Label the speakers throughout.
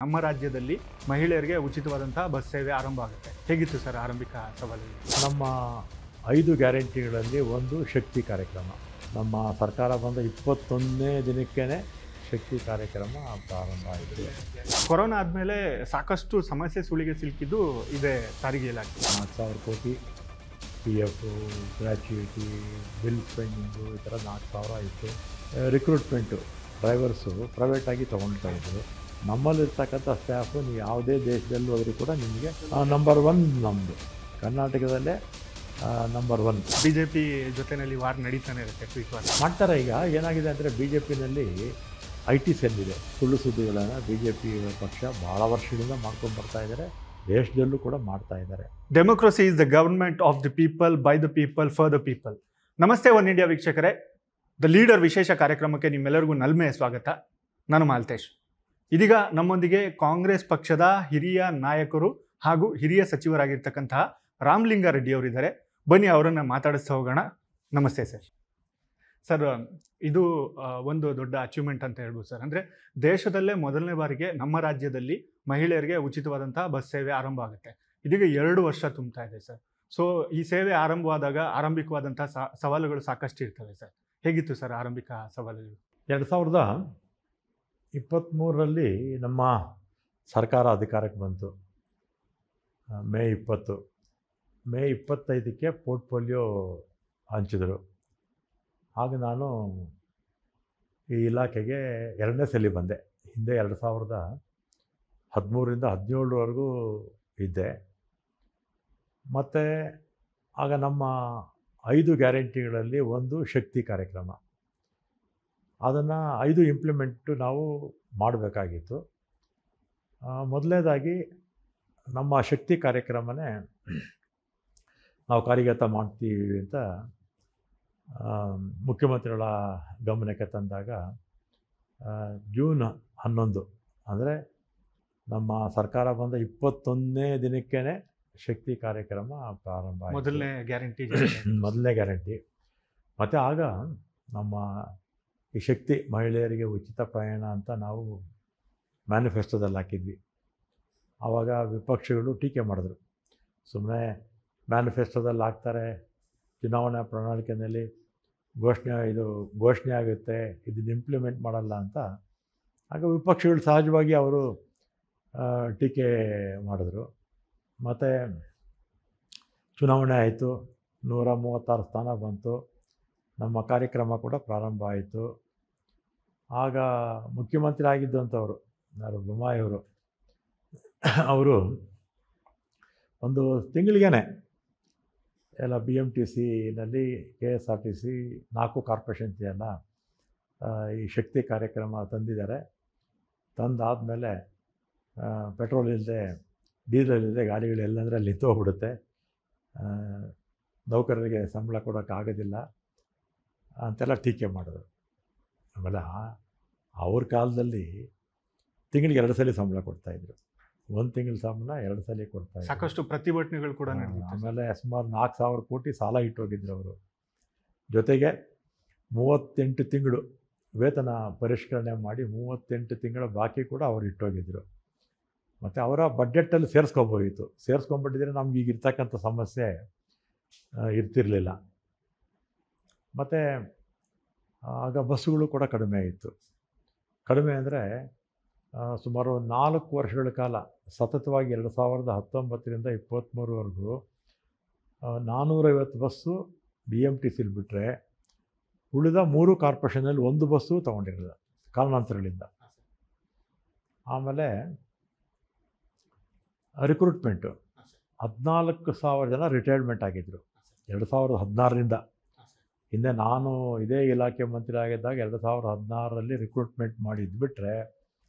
Speaker 1: ನಮ್ಮ ರಾಜ್ಯದಲ್ಲಿ ಮಹಿಳೆಯರಿಗೆ ಉಚಿತವಾದಂತಹ ಬಸ್ ಸೇವೆ ಆರಂಭ ಆಗುತ್ತೆ. ಹೇಗಿತ್ತು ಸರ್ ಆರಂಭಿಕ ಸವಾಲು?
Speaker 2: ನಮ್ಮ 5 ಗ್ಯಾರಂಟಿಗಳಲ್ಲಿ ಒಂದು ಶಕ್ತಿ ಕಾರ್ಯಕ್ರಮ. ನಮ್ಮ ಸರ್ಕಾರ ಬಂದ 21ನೇ ದಿನಕ್ಕೇ ಶಕ್ತಿ ಕಾರ್ಯಕ್ರಮ ಪ್ರಾರಂಭ ಆಯಿತು.
Speaker 1: ಕೊರೋನಾ ಆದಮೇಲೆ ಸಾಕಷ್ಟು ಸಮಸ್ಯೆ ಸುಳಿಗೆ ಸಿಲುಕಿದ್ದು ಇದೆ ಸಾರಿಗೆ ಇಲಾಖೆ.
Speaker 2: 4,000 ಕೋಟಿ PF, ಗ್ರ್ಯಾಚ್ಯುಯಿಟಿ, ಬಿಲ್ ಪೆಂಡಿಂಗು ಈ ಥರ 4,000 ಇತ್ತು. ರಿಕ್ರೂಟ್ಮೆಂಟು ಡ್ರೈವರ್ಸು ಪ್ರೈವೇಟಾಗಿ ತೊಗೊಳ್ತಾ ಇದ್ದರು. ನಮ್ಮಲ್ಲಿರ್ತಕ್ಕಂಥ ಸ್ಟಾಫು ನೀವು ಯಾವುದೇ ದೇಶದಲ್ಲಿ ಹೋದರೂ ಕೂಡ ನಿಮಗೆ ನಂಬರ್ 1 ನಮ್ಮದು ಕರ್ನಾಟಕದಲ್ಲೇ ನಂಬರ್ 1.
Speaker 1: BJP ಜೊತೆಯಲ್ಲಿ ವಾರ್ ನಡೀತಾನೆ ಇರುತ್ತೆ, ಟ್ವೀಟ್ ವಾರ್
Speaker 2: ಮಾಡ್ತಾರೆ. ಈಗ ಏನಾಗಿದೆ ಅಂದರೆ BJPನಲ್ಲಿ IT ಸೆಲ್ ಇದೆ. ಸುಳ್ಳು ಸುದ್ದಿಗಳನ್ನು BJP ಪಕ್ಷ ಭಾಳ ವರ್ಷಗಳಿಂದ ಮಾಡ್ಕೊಂಡು ಬರ್ತಾ ಇದ್ದಾರೆ. ದೇಶದಲ್ಲೂ ಕೂಡ ಮಾಡ್ತಾ ಇದ್ದಾರೆ.
Speaker 1: Democracy is the government of the people, by the people, for the people. ನಮಸ್ತೆ ಒನ್ ಇಂಡಿಯಾ ವೀಕ್ಷಕರೇ, ದ ಲೀಡರ್ ವಿಶೇಷ ಕಾರ್ಯಕ್ರಮಕ್ಕೆ ನಿಮ್ಮೆಲ್ಲರಿಗೂ ನಲ್ಮೆಯ ಸ್ವಾಗತ. ನಾನು ಮಾಲ್ತೇಶ್. ಇದೀಗ ನಮ್ಮೊಂದಿಗೆ ಕಾಂಗ್ರೆಸ್ ಪಕ್ಷದ ಹಿರಿಯ ನಾಯಕರು ಹಾಗೂ ಹಿರಿಯ ಸಚಿವರಾಗಿರ್ತಕ್ಕಂತಹ ರಾಮಲಿಂಗಾರೆಡ್ಡಿ ಅವರಿದ್ದಾರೆ. ಬನ್ನಿ ಅವರನ್ನು ಮಾತಾಡಿಸ್ತಾ ಹೋಗೋಣ. ನಮಸ್ತೆ ಸರ್. ಸರ್, ಇದು ಒಂದು ದೊಡ್ಡ ಅಚೀವ್ಮೆಂಟ್ ಅಂತ ಹೇಳ್ಬೋದು ಸರ್. ಅಂದರೆ ದೇಶದಲ್ಲೇ ಮೊದಲನೇ ಬಾರಿಗೆ ನಮ್ಮ ರಾಜ್ಯದಲ್ಲಿ ಮಹಿಳೆಯರಿಗೆ ಉಚಿತವಾದಂತಹ ಬಸ್ ಸೇವೆ ಆರಂಭ ಆಗುತ್ತೆ. ಇದೀಗ 2 ವರ್ಷ ತುಂಬ್ತಾ ಇದೆ ಸರ್. ಸೊ ಈ ಸೇವೆ ಆರಂಭವಾದಾಗ ಆರಂಭಿಕವಾದಂತಹ ಸವಾಲುಗಳು ಸಾಕಷ್ಟು ಇರ್ತವೆ ಸರ್. ಹೇಗಿತ್ತು ಸರ್ ಆರಂಭಿಕ ಸವಾಲುಗಳು?
Speaker 2: 2023ರಲ್ಲಿ ನಮ್ಮ ಸರ್ಕಾರ ಅಧಿಕಾರಕ್ಕೆ ಬಂತು. ಮೇ 25ಕ್ಕೆ ಪೋರ್ಟ್ಫೋಲಿಯೋ ಹಂಚಿದರು. ಆಗ ನಾನು ಈ ಇಲಾಖೆಗೆ 2ನೇ ಸಲ ಬಂದೆ. ಹಿಂದೆ 2013ರಿಂದ 17ವರೆಗೂ ಇದ್ದೆ. ಮತ್ತು ಆಗ ನಮ್ಮ 5 ಗ್ಯಾರಂಟಿಗಳಲ್ಲಿ ಒಂದು ಶಕ್ತಿ ಕಾರ್ಯಕ್ರಮ. ಅದನ್ನು 5 ಇಂಪ್ಲಿಮೆಂಟು ನಾವು ಮಾಡಬೇಕಾಗಿತ್ತು. ಮೊದಲನೇದಾಗಿ ನಮ್ಮ ಶಕ್ತಿ ಕಾರ್ಯಕ್ರಮನೇ ನಾವು ಕಾರ್ಯಗತ ಮಾಡ್ತೀವಿ ಅಂತ ಮುಖ್ಯಮಂತ್ರಿಗಳ ಗಮನಕ್ಕೆ ತಂದಾಗ ಜೂನ್ 11 ಅಂದರೆ ನಮ್ಮ ಸರ್ಕಾರ ಬಂದ 21ನೇ ದಿನಕ್ಕೇ ಶಕ್ತಿ ಕಾರ್ಯಕ್ರಮ ಪ್ರಾರಂಭ ಆಯಿತು.
Speaker 1: ಮೊದಲನೇ ಗ್ಯಾರಂಟಿ. ಮತ್ತು ಆಗ ನಮ್ಮ ಈ ಶಕ್ತಿ ಮಹಿಳೆಯರಿಗೆ ಉಚಿತ ಪ್ರಯಾಣ ಅಂತ ನಾವು ಮ್ಯಾನಿಫೆಸ್ಟೋದಲ್ಲಿ ಹಾಕಿದ್ವಿ. ಆವಾಗ ವಿಪಕ್ಷಗಳು ಟೀಕೆ ಮಾಡಿದ್ರು. ಸುಮ್ಮನೆ ಮ್ಯಾನಿಫೆಸ್ಟೋದಲ್ಲಿ ಹಾಕ್ತಾರೆ, ಚುನಾವಣಾ ಪ್ರಣಾಳಿಕೆಯಲ್ಲಿ ಘೋಷಣೆ ಆಗುತ್ತೆ, ಇದನ್ನು ಇಂಪ್ಲಿಮೆಂಟ್ ಮಾಡಲ್ಲ ಅಂತ. ಆಗ ವಿಪಕ್ಷಗಳು ಸಹಜವಾಗಿ ಅವರು ಟೀಕೆ ಮಾಡಿದ್ರು. ಮತ್ತು ಚುನಾವಣೆ ಆಯಿತು, 136 ಸ್ಥಾನ ಬಂತು. ನಮ್ಮ ಕಾರ್ಯಕ್ರಮ ಕೂಡ ಪ್ರಾರಂಭ ಆಯಿತು. ಆಗ ಮುಖ್ಯಮಂತ್ರಿ ಆಗಿದ್ದಂಥವರು ಯಾರು, ಬೊಮ್ಮಾಯಿಯವರು, ಅವರು ಒಂದು ತಿಂಗಳಿಗೇ ಎಲ್ಲ BMTCನಲ್ಲಿ KSRTC 4 ಕಾರ್ಪೊರೇಷನ್ ಎಲ್ಲ ಈ ಶಕ್ತಿ ಕಾರ್ಯಕ್ರಮ ತಂದಿದ್ದಾರೆ. ತಂದಾದಮೇಲೆ ಪೆಟ್ರೋಲ್ ಇಲ್ಲದೆ, ಡೀಸೆಲ್ ಇಲ್ಲದೆ ಗಾಡಿಗಳು ಎಲ್ಲಂದರೆ ಅಲ್ಲಿ ನಿಂತೋಗ್ಬಿಡುತ್ತೆ. ನೌಕರರಿಗೆ ಸಂಬಳ ಕೊಡೋಕ್ಕಾಗೋದಿಲ್ಲ ಅಂತೆಲ್ಲ ಟೀಕೆ ಮಾಡಿದ್ರು. ಆಮೇಲೆ ಅವ್ರ ಕಾಲದಲ್ಲಿ ತಿಂಗಳಿಗೆ 2 ಸಲ ಸಂಬಳ ಕೊಡ್ತಾಯಿದ್ರು. 1 ತಿಂಗಳ ಸಂಬಳ 2 ಸಲ ಕೊಡ್ತಾಯಿದ್ರು. ಸಾಕಷ್ಟು ಪ್ರತಿಭಟನೆಗಳು ಕೂಡ ನಡೆದಿತ್ತು.
Speaker 2: ಆಮೇಲೆ ಸುಮಾರು 4,000 ಕೋಟಿ ಸಾಲ ಇಟ್ಟೋಗಿದ್ರು ಅವರು. ಜೊತೆಗೆ 38 ತಿಂಗಳು ವೇತನ ಪರಿಷ್ಕರಣೆ ಮಾಡಿ 38 ತಿಂಗಳ ಬಾಕಿ ಕೂಡ ಅವರು ಇಟ್ಟೋಗಿದ್ರು. ಮತ್ತು ಅವರ ಬಡ್ಜೆಟಲ್ಲಿ ಸೇರಿಸ್ಕೊಂಡ್ಬಿಟ್ಟಿದ್ರೆ ನಮ್ಗೆ ಈಗ ಇರ್ತಕ್ಕಂಥ ಸಮಸ್ಯೆ ಇರ್ತಿರಲಿಲ್ಲ. ಮತ್ತು ಆಗ ಬಸ್ಸುಗಳು ಕೂಡ ಕಡಿಮೆ ಇತ್ತು. ಕಡಿಮೆ ಅಂದರೆ ಸುಮಾರು 4 ವರ್ಷಗಳ ಕಾಲ ಸತತವಾಗಿ 2019ರಿಂದ 23ವರೆಗೂ 450 ಬಸ್ಸು BMTCಲಿ ಬಿಟ್ಟರೆ ಉಳಿದ 3 ಕಾರ್ಪೊರೇಷನಲ್ಲಿ 1 ಬಸ್ಸು ತೊಗೊಂಡಿರಲಿಲ್ಲ ಕಾರಣಾಂತರಗಳಿಂದ. ಆಮೇಲೆ ರಿಕ್ರೂಟ್ಮೆಂಟು 14,000 ಜನ ರಿಟೈರ್ಮೆಂಟ್ ಆಗಿದ್ದರು 2016ರಿಂದ. ಹಿಂದೆ ನಾನು ಇದೇ ಇಲಾಖೆ ಮಂತ್ರಿ ಆಗಿದ್ದಾಗ 2016ರಲ್ಲಿ ರಿಕ್ರೂಟ್ಮೆಂಟ್ ಮಾಡಿದ್ದು ಬಿಟ್ಟರೆ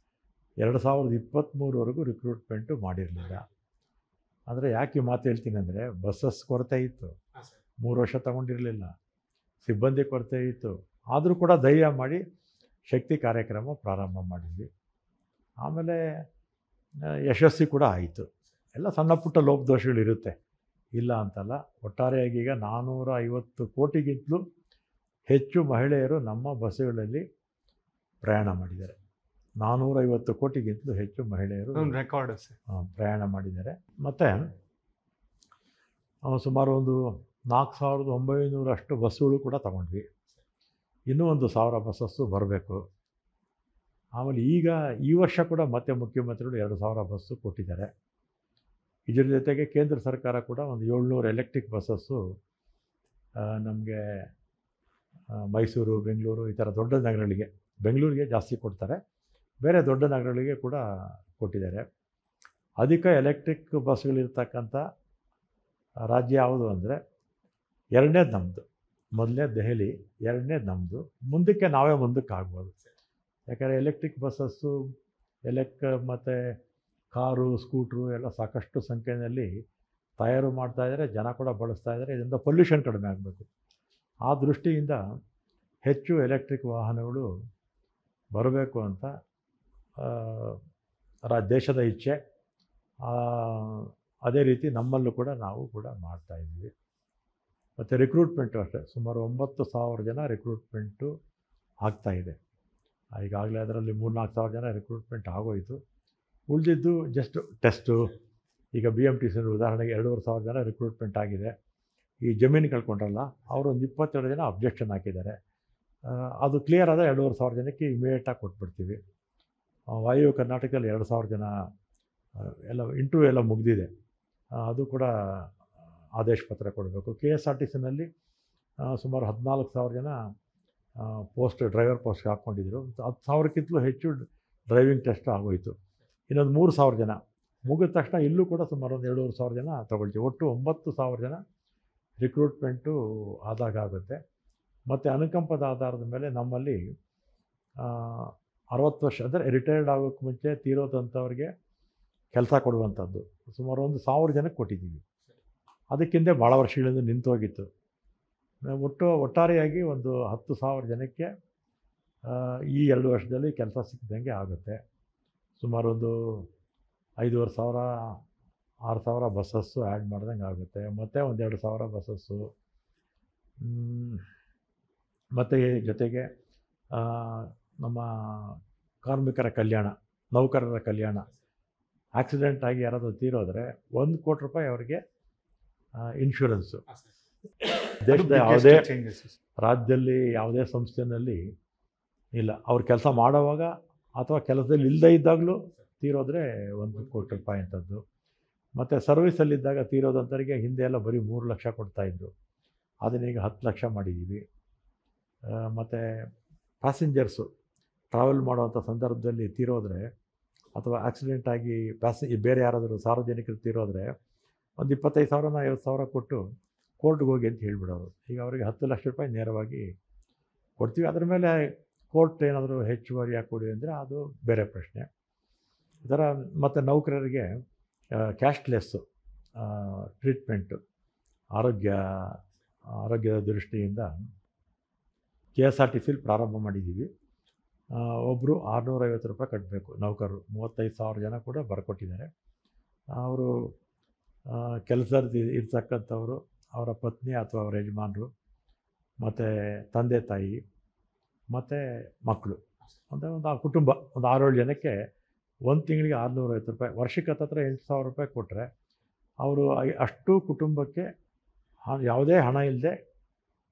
Speaker 2: 2023ವರೆಗೂ ರಿಕ್ರೂಟ್ಮೆಂಟು ಮಾಡಿರಲಿಲ್ಲ. ಅಂದರೆ ಯಾಕೆ ಈ ಮಾತು ಹೇಳ್ತೀನಿ ಅಂದರೆ, ಬಸ್ಸಸ್ ಕೊರತೆ ಇತ್ತು, 3 ವರ್ಷ ತಗೊಂಡಿರಲಿಲ್ಲ, ಸಿಬ್ಬಂದಿ ಕೊರತೆ ಇತ್ತು. ಆದರೂ ಕೂಡ ಧೈರ್ಯ ಮಾಡಿ ಶಕ್ತಿ ಕಾರ್ಯಕ್ರಮ ಪ್ರಾರಂಭ ಮಾಡಿದ್ವಿ. ಆಮೇಲೆ ಯಶಸ್ವಿ ಕೂಡ ಆಯಿತು. ಎಲ್ಲ ಸಣ್ಣ ಪುಟ್ಟ ಲೋಪದೋಷಗಳಿರುತ್ತೆ, ಇಲ್ಲ ಅಂತಲ್ಲ. ಒಟ್ಟಾರೆಯಾಗಿ ಈಗ 450 ಕೋಟಿಗಿಂತಲೂ ಹೆಚ್ಚು ಮಹಿಳೆಯರು ನಮ್ಮ ಬಸ್ಸುಗಳಲ್ಲಿ ಪ್ರಯಾಣ ಮಾಡಿದ್ದಾರೆ. 450 ಕೋಟಿಗಿಂತಲೂ ಹೆಚ್ಚು ಮಹಿಳೆಯರು
Speaker 1: ರೆಕಾರ್ಡ್
Speaker 2: ಪ್ರಯಾಣ ಮಾಡಿದ್ದಾರೆ. ಮತ್ತು ಸುಮಾರು ಒಂದು 4,900 ಬಸ್ಸುಗಳು ಕೂಡ ತಗೊಂಡ್ವಿ. ಇನ್ನೂ ಒಂದು 1,000 ಬಸ್ಸಸ್ಸು ಬರಬೇಕು. ಆಮೇಲೆ ಈ ವರ್ಷ ಕೂಡ ಮತ್ತೆ ಮುಖ್ಯಮಂತ್ರಿಗಳು 2,000 ಬಸ್ಸು ಕೊಟ್ಟಿದ್ದಾರೆ. ಇದರ ಜೊತೆಗೆ ಕೇಂದ್ರ ಸರ್ಕಾರ ಕೂಡ ಒಂದು 700 ಎಲೆಕ್ಟ್ರಿಕ್ ಬಸ್ಸಸ್ಸು ನಮಗೆ ಮೈಸೂರು, ಬೆಂಗಳೂರು ಈ ಥರ ದೊಡ್ಡ ನಗರಗಳಿಗೆ, ಬೆಂಗಳೂರಿಗೆ ಜಾಸ್ತಿ ಕೊಡ್ತಾರೆ, ಬೇರೆ ದೊಡ್ಡ ನಗರಗಳಿಗೆ ಕೂಡ ಕೊಟ್ಟಿದ್ದಾರೆ. ಅಧಿಕ ಎಲೆಕ್ಟ್ರಿಕ್ ಬಸ್ಗಳಿರ್ತಕ್ಕಂಥ ರಾಜ್ಯ ಯಾವುದು ಅಂದರೆ 2ನೇದು ನಮ್ಮದು. ಮೊದಲನೇ ದೆಹಲಿ, 2ನೇದು ನಮ್ಮದು. ಮುಂದಕ್ಕೆ ನಾವೇ ಮುಂದಕ್ಕೆ ಆಗ್ಬೋದು. ಯಾಕಂದರೆ ಎಲೆಕ್ಟ್ರಿಕ್ ಬಸ್ಸಸ್ಸು, ಮತ್ತು ಕಾರು, ಸ್ಕೂಟ್ರು ಎಲ್ಲ ಸಾಕಷ್ಟು ಸಂಖ್ಯೆಯಲ್ಲಿ ತಯಾರು ಮಾಡ್ತಾಯಿದ್ದಾರೆ, ಜನ ಕೂಡ ಬಳಸ್ತಾ ಇದ್ದಾರೆ. ಇದರಿಂದ ಪೊಲ್ಯೂಷನ್ ಕಡಿಮೆ ಆಗಬೇಕು. ಆ ದೃಷ್ಟಿಯಿಂದ ಹೆಚ್ಚು ಎಲೆಕ್ಟ್ರಿಕ್ ವಾಹನಗಳು ಬರಬೇಕು ಅಂತ ದೇಶದ ಇಚ್ಛೆ. ಅದೇ ರೀತಿ ನಮ್ಮಲ್ಲೂ ಕೂಡ ನಾವು ಕೂಡ ಮಾಡ್ತಾಯಿದ್ದೀವಿ. ಮತ್ತು ರಿಕ್ರೂಟ್ಮೆಂಟು ಅಷ್ಟೇ, ಸುಮಾರು 9,000 ಜನ ರಿಕ್ರೂಟ್ಮೆಂಟು ಆಗ್ತಾಯಿದೆ. ಈಗಾಗಲೇ ಅದರಲ್ಲಿ 3,000-4,000 ಜನ ರಿಕ್ರೂಟ್ಮೆಂಟ್ ಆಗೋಯಿತು. ಉಳಿದಿದ್ದು ಜಸ್ಟ್ ಟೆಸ್ಟು. ಈಗ BMTC ಉದಾಹರಣೆಗೆ 2,500 ಜನ ರಿಕ್ರೂಟ್ಮೆಂಟ್ ಆಗಿದೆ. ಈ ಜಮೀನು ಕಳ್ಕೊಂಡ್ರಲ್ಲ, ಅವರೊಂದು 22 ಜನ ಅಬ್ಜೆಕ್ಷನ್ ಹಾಕಿದ್ದಾರೆ. ಅದು ಕ್ಲಿಯರ್ ಆದ 2,500 ಜನಕ್ಕೆ ಇಮಿಡಿಯೇಟಾಗಿ ಕೊಟ್ಬಿಡ್ತೀವಿ. ವಾಯು ಕರ್ನಾಟಕದಲ್ಲಿ 2,000 ಜನ ಎಲ್ಲ ಇಂಟರ್ವ್ಯೂ ಎಲ್ಲ ಮುಗಿದಿದೆ. ಅದು ಕೂಡ ಆದೇಶ ಪತ್ರ ಕೊಡಬೇಕು. KSRTCನಲ್ಲಿ ಸುಮಾರು 14,000 ಜನ ಡ್ರೈವರ್ ಪೋಸ್ಟ್ಗೆ ಹಾಕ್ಕೊಂಡಿದ್ರು. 10,000ಕ್ಕಿಂತಲೂ ಹೆಚ್ಚು ಡ್ರೈವಿಂಗ್ ಟೆಸ್ಟ್ ಆಗೋಯಿತು. ಇನ್ನೊಂದು 3,000 ಜನ ಮುಗಿದ ತಕ್ಷಣ ಇಲ್ಲೂ ಕೂಡ ಸುಮಾರು ಒಂದು 7,500 ಜನ ತೊಗೊಳ್ತೀವಿ. ಒಟ್ಟು 9,000 ಜನ ರಿಕ್ರೂಟ್ಮೆಂಟು ಆಗುತ್ತೆ. ಮತ್ತು ಅನುಕಂಪದ ಆಧಾರದ ಮೇಲೆ ನಮ್ಮಲ್ಲಿ 60 ವರ್ಷ ಅಂದರೆ ರಿಟೈರ್ಡ್ ಆಗೋಕ್ಕೆ ಮುಂಚೆ ತೀರೋದಂಥವ್ರಿಗೆ ಕೆಲಸ ಕೊಡುವಂಥದ್ದು ಸುಮಾರು ಒಂದು 1,000 ಜನಕ್ಕೆ ಕೊಟ್ಟಿದ್ದೀವಿ. ಅದಕ್ಕಿಂತ ಭಾಳ ವರ್ಷಗಳಿಂದ ನಿಂತೋಗಿತ್ತು. ಒಟ್ಟಾರೆಯಾಗಿ ಒಂದು 10,000 ಜನಕ್ಕೆ ಈ 2 ವರ್ಷದಲ್ಲಿ ಕೆಲಸ ಸಿಕ್ಕಿದಂಗೆ ಆಗುತ್ತೆ. ಸುಮಾರು ಒಂದು 5,500 6,000 ಬಸ್ಸಸ್ಸು ಆ್ಯಡ್ ಮಾಡ್ದಂಗೆ ಆಗುತ್ತೆ. ಮತ್ತು ಒಂದು 2,000 ಬಸ್ಸಸ್ಸು. ಮತ್ತು ಜೊತೆಗೆ ನಮ್ಮ ಕಾರ್ಮಿಕರ ಕಲ್ಯಾಣ, ನೌಕರರ ಕಲ್ಯಾಣ, ಆಕ್ಸಿಡೆಂಟ್ ಆಗಿ ಯಾರಾದರೂ ತೀರೋದ್ರೆ 1 ಕೋಟಿ ರೂಪಾಯಿ ಅವರಿಗೆ ಇನ್ಶೂರೆನ್ಸು. ದೇಶದ ಯಾವುದೇ ರಾಜ್ಯದಲ್ಲಿ ಯಾವುದೇ ಸಂಸ್ಥೆಯಲ್ಲಿ ಇಲ್ಲ. ಅವ್ರು ಕೆಲಸ ಮಾಡೋವಾಗ ಅಥವಾ ಕೆಲಸದಲ್ಲಿ ಇಲ್ಲದೇ ಇದ್ದಾಗಲೂ ತೀರೋದ್ರೆ 1 ಕೋಟಿ ರೂಪಾಯಿ ಅಂಥದ್ದು. ಮತ್ತು ಸರ್ವಿಸಲ್ಲಿದ್ದಾಗ ತೀರೋದಂಥವ್ರಿಗೆ ಹಿಂದೆ ಎಲ್ಲ ಬರೀ 3 ಲಕ್ಷ ಕೊಡ್ತಾಯಿದ್ರು. ಅದನ್ನೀಗ 10 ಲಕ್ಷ ಮಾಡಿದ್ದೀವಿ. ಮತ್ತು ಪ್ಯಾಸೆಂಜರ್ಸು ಟ್ರಾವೆಲ್ ಮಾಡುವಂಥ ಸಂದರ್ಭದಲ್ಲಿ ತೀರೋದ್ರೆ ಅಥವಾ ಆಕ್ಸಿಡೆಂಟ್ ಆಗಿ ಬೇರೆ ಯಾರಾದರೂ ಸಾರ್ವಜನಿಕರು ತೀರೋದ್ರೆ ಒಂದು 25,000 50,000 ಕೊಟ್ಟು ಕೋರ್ಟ್ಗೆ ಹೋಗಿ ಅಂತ ಹೇಳಿಬಿಡೋರು. ಈಗ ಅವರಿಗೆ 10 ಲಕ್ಷ ರೂಪಾಯಿ ನೇರವಾಗಿ ಕೊಡ್ತೀವಿ. ಅದರ ಮೇಲೆ ಕೋರ್ಟ್ ಏನಾದರೂ ಹೆಚ್ಚುವರಿಯಾಗಿ ಕೊಡಿ ಅಂದರೆ ಅದು ಬೇರೆ ಪ್ರಶ್ನೆ. ಈ ಥರ ಮತ್ತು ನೌಕರರಿಗೆ ಕ್ಯಾಶ್ಲೆಸ್ಸು ಟ್ರೀಟ್ಮೆಂಟು ಆರೋಗ್ಯದ ದೃಷ್ಟಿಯಿಂದ KSRTCಲಿ ಪ್ರಾರಂಭ ಮಾಡಿದ್ದೀವಿ. ಒಬ್ಬರು 650 ರೂಪಾಯಿ ಕಟ್ಟಬೇಕು ನೌಕರರು. 35,000 ಜನ ಕೂಡ ಬರ್ಕೊಟ್ಟಿದ್ದಾರೆ. ಅವರು ಕೆಲಸದಲ್ಲಿ ಇರ್ತಕ್ಕಂಥವರು, ಅವರ ಪತ್ನಿ ಅಥವಾ ಅವರ ಯಜಮಾನರು, ಮತ್ತು ತಂದೆ ತಾಯಿ ಮತ್ತು ಮಕ್ಕಳು, ಅಂದರೆ ಒಂದು ಕುಟುಂಬ ಒಂದು 6-7 ಜನಕ್ಕೆ ಒಂದು ತಿಂಗಳಿಗೆ 650 ರೂಪಾಯಿ, ವರ್ಷಕ್ಕೆ ಹತ್ತಿರ 8,000 ರೂಪಾಯಿ ಕೊಟ್ಟರೆ ಅವರು ಅಷ್ಟು ಕುಟುಂಬಕ್ಕೆ ಯಾವುದೇ ಹಣ ಇಲ್ಲದೆ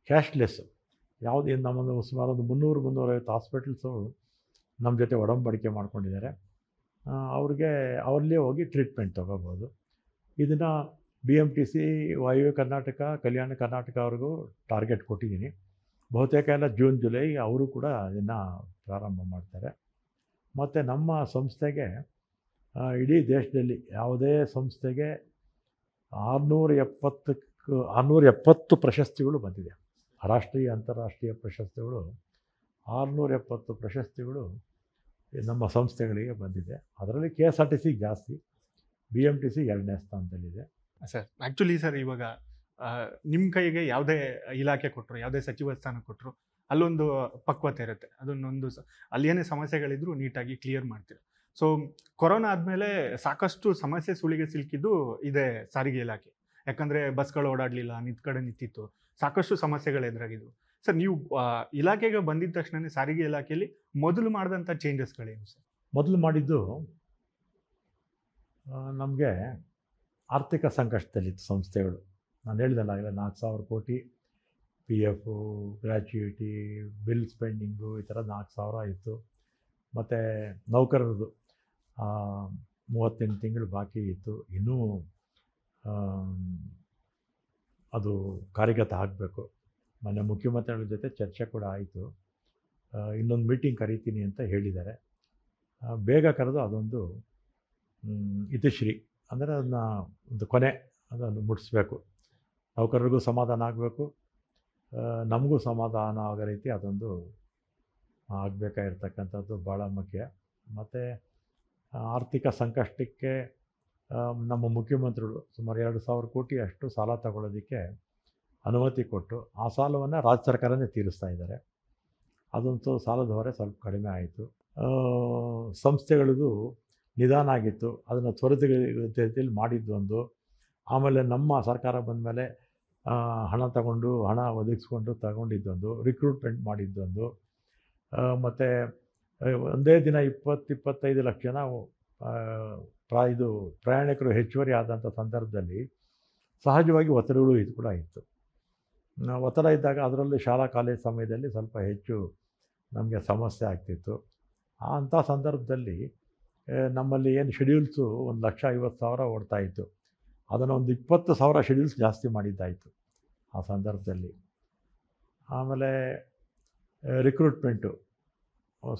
Speaker 2: ಕ್ಯಾಶ್ಲೆಸ್ಸು ಯಾವುದೇ ನಮ್ಮದು ಸುಮಾರು ಒಂದು 300-350 ಹಾಸ್ಪಿಟಲ್ಸು ನಮ್ಮ ಜೊತೆ ಒಡಂಬಡಿಕೆ ಮಾಡ್ಕೊಂಡಿದ್ದಾರೆ. ಅವ್ರಲ್ಲೇ ಹೋಗಿ ಟ್ರೀಟ್ಮೆಂಟ್ ತೊಗೋಬೋದು. ಇದನ್ನು BMTC, ವಾಯವ್ಯ ಕರ್ನಾಟಕ, ಕಲ್ಯಾಣ ಕರ್ನಾಟಕ ಅವ್ರಿಗೂ ಟಾರ್ಗೆಟ್ ಕೊಟ್ಟಿದ್ದೀನಿ. ಬಹುತೇಕ ಎಲ್ಲ ಜೂನ್ ಜುಲೈ ಅವರು ಕೂಡ ಇದನ್ನು ಪ್ರಾರಂಭ ಮಾಡ್ತಾರೆ. ಮತ್ತು ನಮ್ಮ ಸಂಸ್ಥೆಗೆ ಇಡೀ ದೇಶದಲ್ಲಿ ಯಾವುದೇ ಸಂಸ್ಥೆಗೆ 670 ಪ್ರಶಸ್ತಿಗಳು ಬಂದಿದೆ. ರಾಷ್ಟ್ರೀಯ ಅಂತಾರಾಷ್ಟ್ರೀಯ ಪ್ರಶಸ್ತಿಗಳು 670 ಪ್ರಶಸ್ತಿಗಳು ನಮ್ಮ ಸಂಸ್ಥೆಗಳಿಗೆ ಬಂದಿದೆ. ಅದರಲ್ಲಿ KSRTC ಜಾಸ್ತಿ, BMTC 2ನೇ ಸ್ಥಾನದಲ್ಲಿದೆ.
Speaker 1: ಸರ್ ಆ್ಯಕ್ಚುಲಿ ಸರ್ ಇವಾಗ ನಿಮ್ಮ ಕೈಗೆ ಯಾವುದೇ ಇಲಾಖೆ ಕೊಟ್ಟರು, ಯಾವುದೇ ಸಚಿವ ಸ್ಥಾನ ಕೊಟ್ಟರು, ಅಲ್ಲೊಂದು ಪಕ್ವತೆ ಇರುತ್ತೆ. ಅದನ್ನೊಂದು ಅಲ್ಲಿ ಏನೇ ಸಮಸ್ಯೆಗಳಿದ್ರು ನೀಟಾಗಿ ಕ್ಲಿಯರ್ ಮಾಡ್ತೀರ. ಸೊ ಕೊರೋನಾ ಆದಮೇಲೆ ಸಾಕಷ್ಟು ಸಮಸ್ಯೆ ಸುಳಿಗೆ ಸಿಲುಕಿದ್ದು ಇದೆ ಸಾರಿಗೆ ಇಲಾಖೆ. ಯಾಕಂದರೆ ಬಸ್ಗಳು ಓಡಾಡಲಿಲ್ಲ, ನಿಂತಿತ್ತು, ಸಾಕಷ್ಟು ಸಮಸ್ಯೆಗಳು ಎದುರಾಗಿದ್ವು. ಸರ್ ನೀವು ಇಲಾಖೆಗೆ ಬಂದಿದ್ದ ತಕ್ಷಣ ಸಾರಿಗೆ ಇಲಾಖೆಯಲ್ಲಿ ಮೊದಲು ಮಾಡಿದಂಥ ಚೇಂಜಸ್ಗಳೇನು ಸರ್?
Speaker 2: ಮೊದಲು ಮಾಡಿದ್ದು ನಮಗೆ ಆರ್ಥಿಕ ಸಂಕಷ್ಟದಲ್ಲಿತ್ತು ಸಂಸ್ಥೆಗಳು. ನಾನು ಹೇಳಿದಲ್ಲ ಆಗಲೇ 4,000 ಕೋಟಿ ಪಿ ಎಫು, ಗ್ರ್ಯಾಚ್ಯುಯಿಟಿ, ಬಿಲ್ ಸ್ಪೆಂಡಿಂಗು ಈ ಥರ 4,000 ಇತ್ತು. ಮತ್ತು ನೌಕರರದು 38 ತಿಂಗಳು ಬಾಕಿ ಇತ್ತು. ಇನ್ನೂ ಅದು ಕಾರ್ಯಗತ ಆಗಬೇಕು. ಮೊನ್ನೆ ಮುಖ್ಯಮಂತ್ರಿಗಳ ಜೊತೆ ಚರ್ಚೆ ಕೂಡ ಆಯಿತು. ಇನ್ನೊಂದು ಮೀಟಿಂಗ್ ಕರೀತೀನಿ ಅಂತ ಹೇಳಿದ್ದಾರೆ. ಬೇಗ ಕರೆದು ಅದೊಂದು ಇತಿಶ್ರೀ ಅಂದರೆ ಅದನ್ನ ಒಂದು ಕೊನೆ ಅದನ್ನು ಮುಟ್ಟಿಸ್ಬೇಕು. ನೌಕರರಿಗೂ ಸಮಾಧಾನ ಆಗಬೇಕು, ನಮಗೂ ಸಮಾಧಾನ ಆಗೋ ರೀತಿ ಅದೊಂದು ಆಗಬೇಕಾಗಿರ್ತಕ್ಕಂಥದ್ದು ಭಾಳ ಮುಖ್ಯ. ಮತ್ತು ಆರ್ಥಿಕ ಸಂಕಷ್ಟಕ್ಕೆ ನಮ್ಮ ಮುಖ್ಯಮಂತ್ರಿಗಳು ಸುಮಾರು 2,000 ಕೋಟಿ ಅಷ್ಟು ಸಾಲ ತಗೊಳ್ಳೋದಕ್ಕೆ ಅನುಮತಿ ಕೊಟ್ಟು ಆ ಸಾಲವನ್ನು ರಾಜ್ಯ ಸರ್ಕಾರನೇ ತೀರಿಸ್ತಾ ಇದ್ದಾರೆ. ಅದಂತೂ ಸಾಲದ ಹೊರೆ ಸ್ವಲ್ಪ ಕಡಿಮೆ ಆಯಿತು. ಸಂಸ್ಥೆಗಳಿಗೂ ನಿಧಾನ ಆಗಿತ್ತು, ಅದನ್ನು ತ್ವರಿತಗತಿಯಲ್ಲಿ ಮಾಡಿದ್ದು ಒಂದು. ಆಮೇಲೆ ನಮ್ಮ ಸರ್ಕಾರ ಬಂದ ಮೇಲೆ ಹಣ ಒದಗಿಸ್ಕೊಂಡು ತಗೊಂಡಿದ್ದೊಂದು, ರಿಕ್ರೂಟ್ಮೆಂಟ್ ಮಾಡಿದ್ದೊಂದು. ಮತ್ತು ಒಂದೇ ದಿನ 20-25 ಲಕ್ಷ ಜನ ಇದು ಪ್ರಯಾಣಿಕರು ಹೆಚ್ಚುವರಿ ಆದಂಥ ಸಂದರ್ಭದಲ್ಲಿ ಸಹಜವಾಗಿ ಒತ್ತಡಗಳು ಇದು ಕೂಡ ಇತ್ತು. ಒತ್ತಡ ಇದ್ದಾಗ ಅದರಲ್ಲಿ ಶಾಲಾ ಕಾಲೇಜ್ ಸಮಯದಲ್ಲಿ ಸ್ವಲ್ಪ ಹೆಚ್ಚು ನಮಗೆ ಸಮಸ್ಯೆ ಆಗ್ತಿತ್ತು. ಅಂಥ ಸಂದರ್ಭದಲ್ಲಿ ನಮ್ಮಲ್ಲಿ ಏನು ಶೆಡ್ಯೂಲ್ಸು 1,50,000 ಓಡ್ತಾಯಿತ್ತು, ಅದನ್ನು ಒಂದು 20,000 ಶೆಡ್ಯೂಲ್ಸ್ ಜಾಸ್ತಿ ಮಾಡಿದ್ದಾಯಿತು ಆ ಸಂದರ್ಭದಲ್ಲಿ. ಆಮೇಲೆ ರಿಕ್ರೂಟ್ಮೆಂಟು